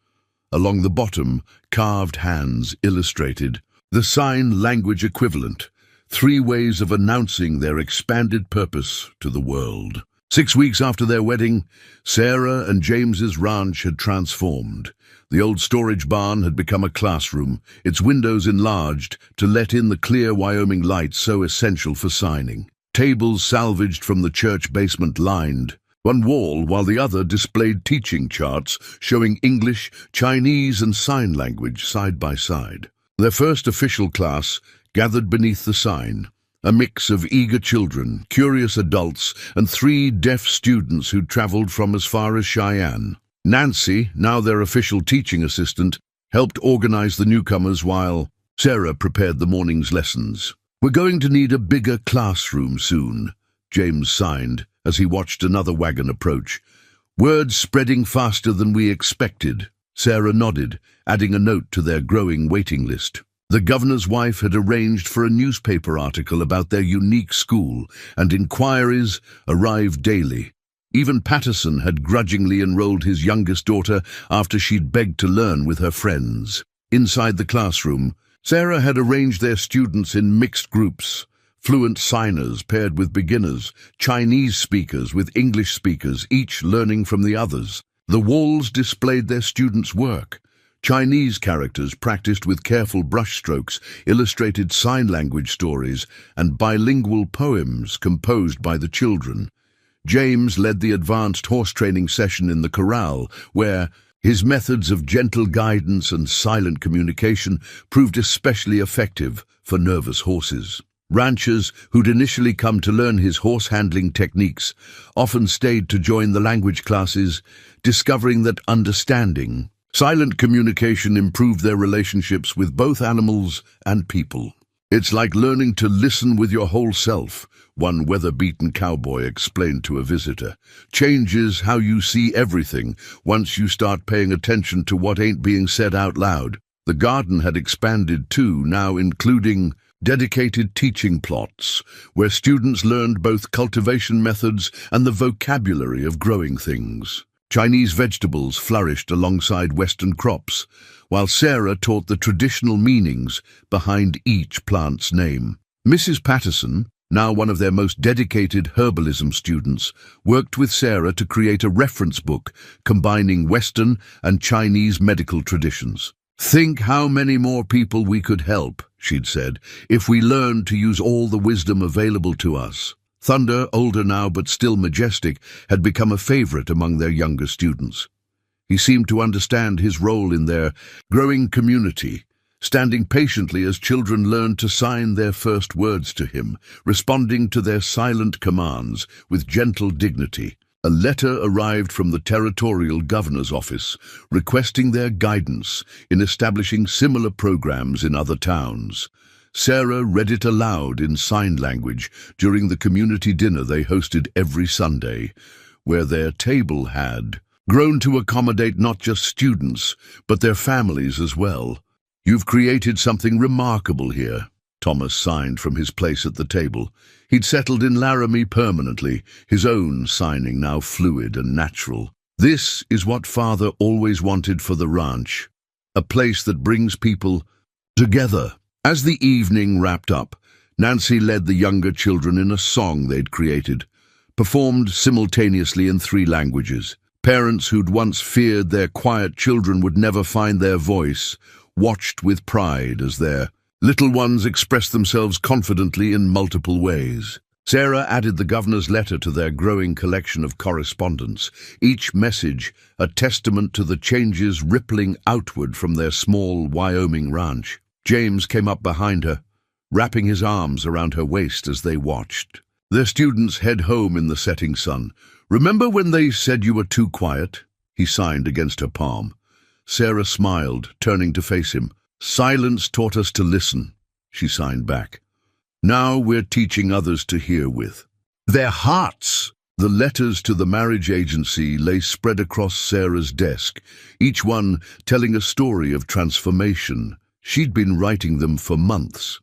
Along the bottom, carved hands illustrated the sign language equivalent, 3 ways of announcing their expanded purpose to the world. 6 weeks after their wedding, Sarah and James's ranch had transformed. The old storage barn had become a classroom, its windows enlarged to let in the clear Wyoming light so essential for signing. Tables salvaged from the church basement lined one wall, while the other displayed teaching charts showing English, Chinese, and sign language side by side. Their first official class gathered beneath the sign, a mix of eager children, curious adults, and 3 deaf students who'd traveled from as far as Cheyenne. Nancy, now their official teaching assistant, helped organize the newcomers while Sarah prepared the morning's lessons. "We're going to need a bigger classroom soon," James signed as he watched another wagon approach. "Word's spreading faster than we expected." Sarah nodded, adding a note to their growing waiting list. The governor's wife had arranged for a newspaper article about their unique school, and inquiries arrived daily. Even Patterson had grudgingly enrolled his youngest daughter after she'd begged to learn with her friends. Inside the classroom, Sarah had arranged their students in mixed groups. Fluent signers paired with beginners, Chinese speakers with English speakers, each learning from the others. The walls displayed their students' work. Chinese characters practiced with careful brushstrokes, illustrated sign language stories, and bilingual poems composed by the children. James led the advanced horse training session in the corral, where his methods of gentle guidance and silent communication proved especially effective for nervous horses. Ranchers who'd initially come to learn his horse-handling techniques often stayed to join the language classes, discovering that understanding silent communication improved their relationships with both animals and people. "It's like learning to listen with your whole self," one weather-beaten cowboy explained to a visitor. "Changes how you see everything once you start paying attention to what ain't being said out loud." The garden had expanded too, now including dedicated teaching plots, where students learned both cultivation methods and the vocabulary of growing things. Chinese vegetables flourished alongside Western crops, while Sarah taught the traditional meanings behind each plant's name. Mrs. Patterson, now one of their most dedicated herbalism students, worked with Sarah to create a reference book combining Western and Chinese medical traditions. "Think how many more people we could help," she'd said, "if we learned to use all the wisdom available to us." Thunder, older now but still majestic, had become a favorite among their younger students. He seemed to understand his role in their growing community, standing patiently as children learned to sign their first words to him, responding to their silent commands with gentle dignity. A letter arrived from the territorial governor's office, requesting their guidance in establishing similar programs in other towns. Sarah read it aloud in sign language during the community dinner they hosted every Sunday, where their table had grown to accommodate not just students, but their families as well. "You've created something remarkable here," Thomas signed from his place at the table. He'd settled in Laramie permanently, his own signing now fluid and natural. "This is what Father always wanted for the ranch, a place that brings people together." As the evening wrapped up, Nancy led the younger children in a song they'd created, performed simultaneously in 3 languages. Parents who'd once feared their quiet children would never find their voice watched with pride as their little ones expressed themselves confidently in multiple ways. Sarah added the governor's letter to their growing collection of correspondence, each message a testament to the changes rippling outward from their small Wyoming ranch. James came up behind her, wrapping his arms around her waist as they watched. Their students head home in the setting sun. "Remember when they said you were too quiet?" He signed against her palm. Sarah smiled, turning to face him. "Silence taught us to listen," she signed back. "Now we're teaching others to hear with their hearts." The letters to the marriage agency lay spread across Sarah's desk, each one telling a story of transformation. She'd been writing them for months.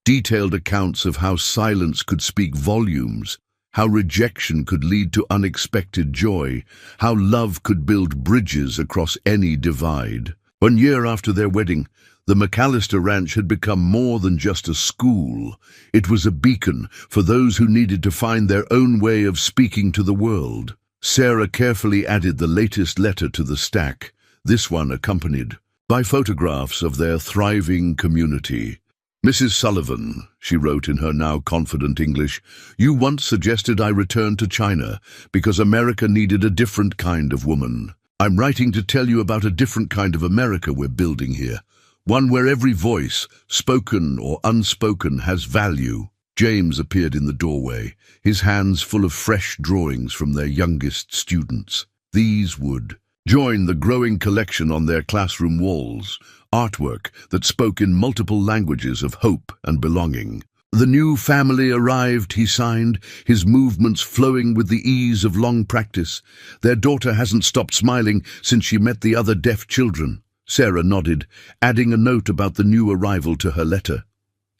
Detailed accounts of how silence could speak volumes, how rejection could lead to unexpected joy, how love could build bridges across any divide. 1 year after their wedding, the McAllister Ranch had become more than just a school. It was a beacon for those who needed to find their own way of speaking to the world. Sarah carefully added the latest letter to the stack, this one accompanied by photographs of their thriving community. "Mrs. Sullivan," she wrote in her now confident English, "you once suggested I return to China because America needed a different kind of woman. I'm writing to tell you about a different kind of America we're building here, one where every voice, spoken or unspoken, has value." James appeared in the doorway, his hands full of fresh drawings from their youngest students. These would Join the growing collection on their classroom walls, artwork that spoke in multiple languages of hope and belonging. The new family arrived, he signed, his movements flowing with the ease of long practice. Their daughter hasn't stopped smiling since she met the other deaf children. Sarah nodded, adding a note about the new arrival to her letter.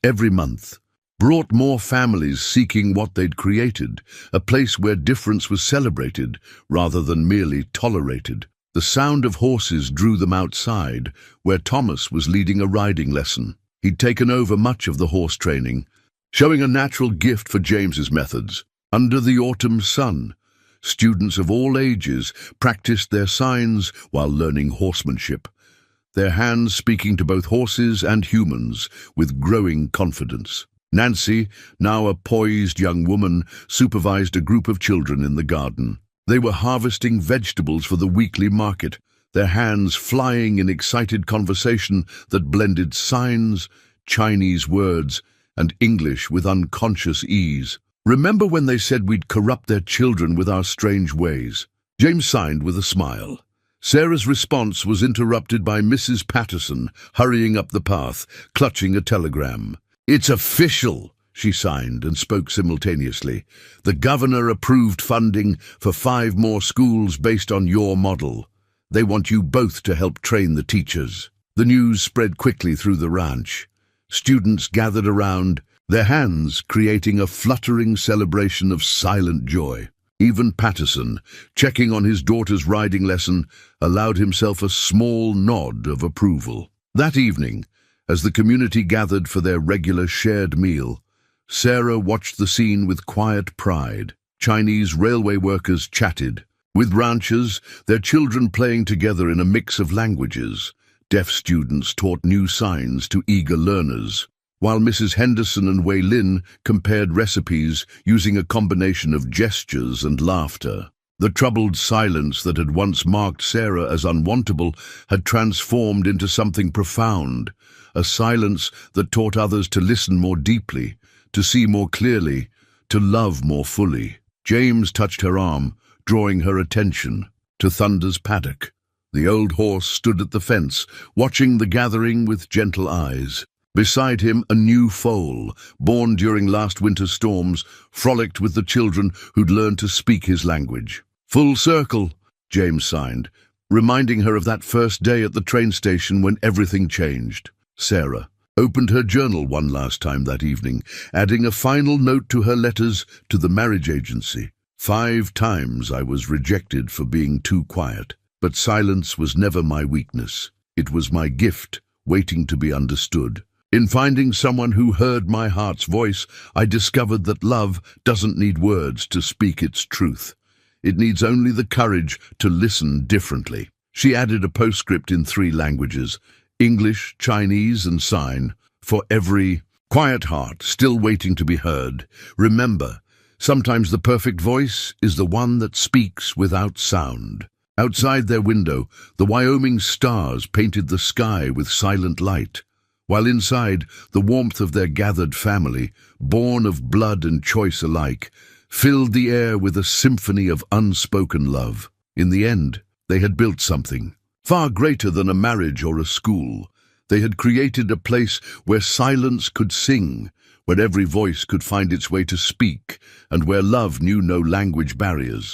Every month brought more families seeking what they'd created, a place where difference was celebrated rather than merely tolerated. The sound of horses drew them outside, where Thomas was leading a riding lesson. He'd taken over much of the horse training, showing a natural gift for James's methods. Under the autumn sun, students of all ages practiced their signs while learning horsemanship, their hands speaking to both horses and humans with growing confidence. Nancy, now a poised young woman, supervised a group of children in the garden. They were harvesting vegetables for the weekly market, their hands flying in excited conversation that blended signs, Chinese words, and English with unconscious ease. Remember when they said we'd corrupt their children with our strange ways? James signed with a smile. Sarah's response was interrupted by Mrs. Patterson hurrying up the path, clutching a telegram. "It's official," she signed and spoke simultaneously. "The governor approved funding for 5 more schools based on your model. They want you both to help train the teachers." The news spread quickly through the ranch. Students gathered around, their hands creating a fluttering celebration of silent joy. Even Patterson, checking on his daughter's riding lesson, allowed himself a small nod of approval. That evening, as the community gathered for their regular shared meal, Sarah watched the scene with quiet pride. Chinese railway workers chatted, with ranchers, their children playing together in a mix of languages. Deaf students taught new signs to eager learners, while Mrs. Henderson and Wei Lin compared recipes using a combination of gestures and laughter. The troubled silence that had once marked Sarah as unwantable had transformed into something profound, a silence that taught others to listen more deeply, to see more clearly, to love more fully. James touched her arm, drawing her attention to Thunder's paddock. The old horse stood at the fence, watching the gathering with gentle eyes. Beside him, a new foal, born during last winter's storms, frolicked with the children who'd learned to speak his language. "Full circle," James signed, reminding her of that first day at the train station when everything changed. Sarah opened her journal one last time that evening, adding a final note to her letters to the marriage agency. 5 times I was rejected for being too quiet, but silence was never my weakness. It was my gift, waiting to be understood. In finding someone who heard my heart's voice, I discovered that love doesn't need words to speak its truth. It needs only the courage to listen differently. She added a postscript in 3 languages, English, Chinese, and Sign, for every quiet heart still waiting to be heard. Remember, sometimes the perfect voice is the one that speaks without sound. Outside their window, the Wyoming stars painted the sky with silent light, while inside, the warmth of their gathered family, born of blood and choice alike, filled the air with a symphony of unspoken love. In the end, they had built something far greater than a marriage or a school. They had created a place where silence could sing, where every voice could find its way to speak, and where love knew no language barriers.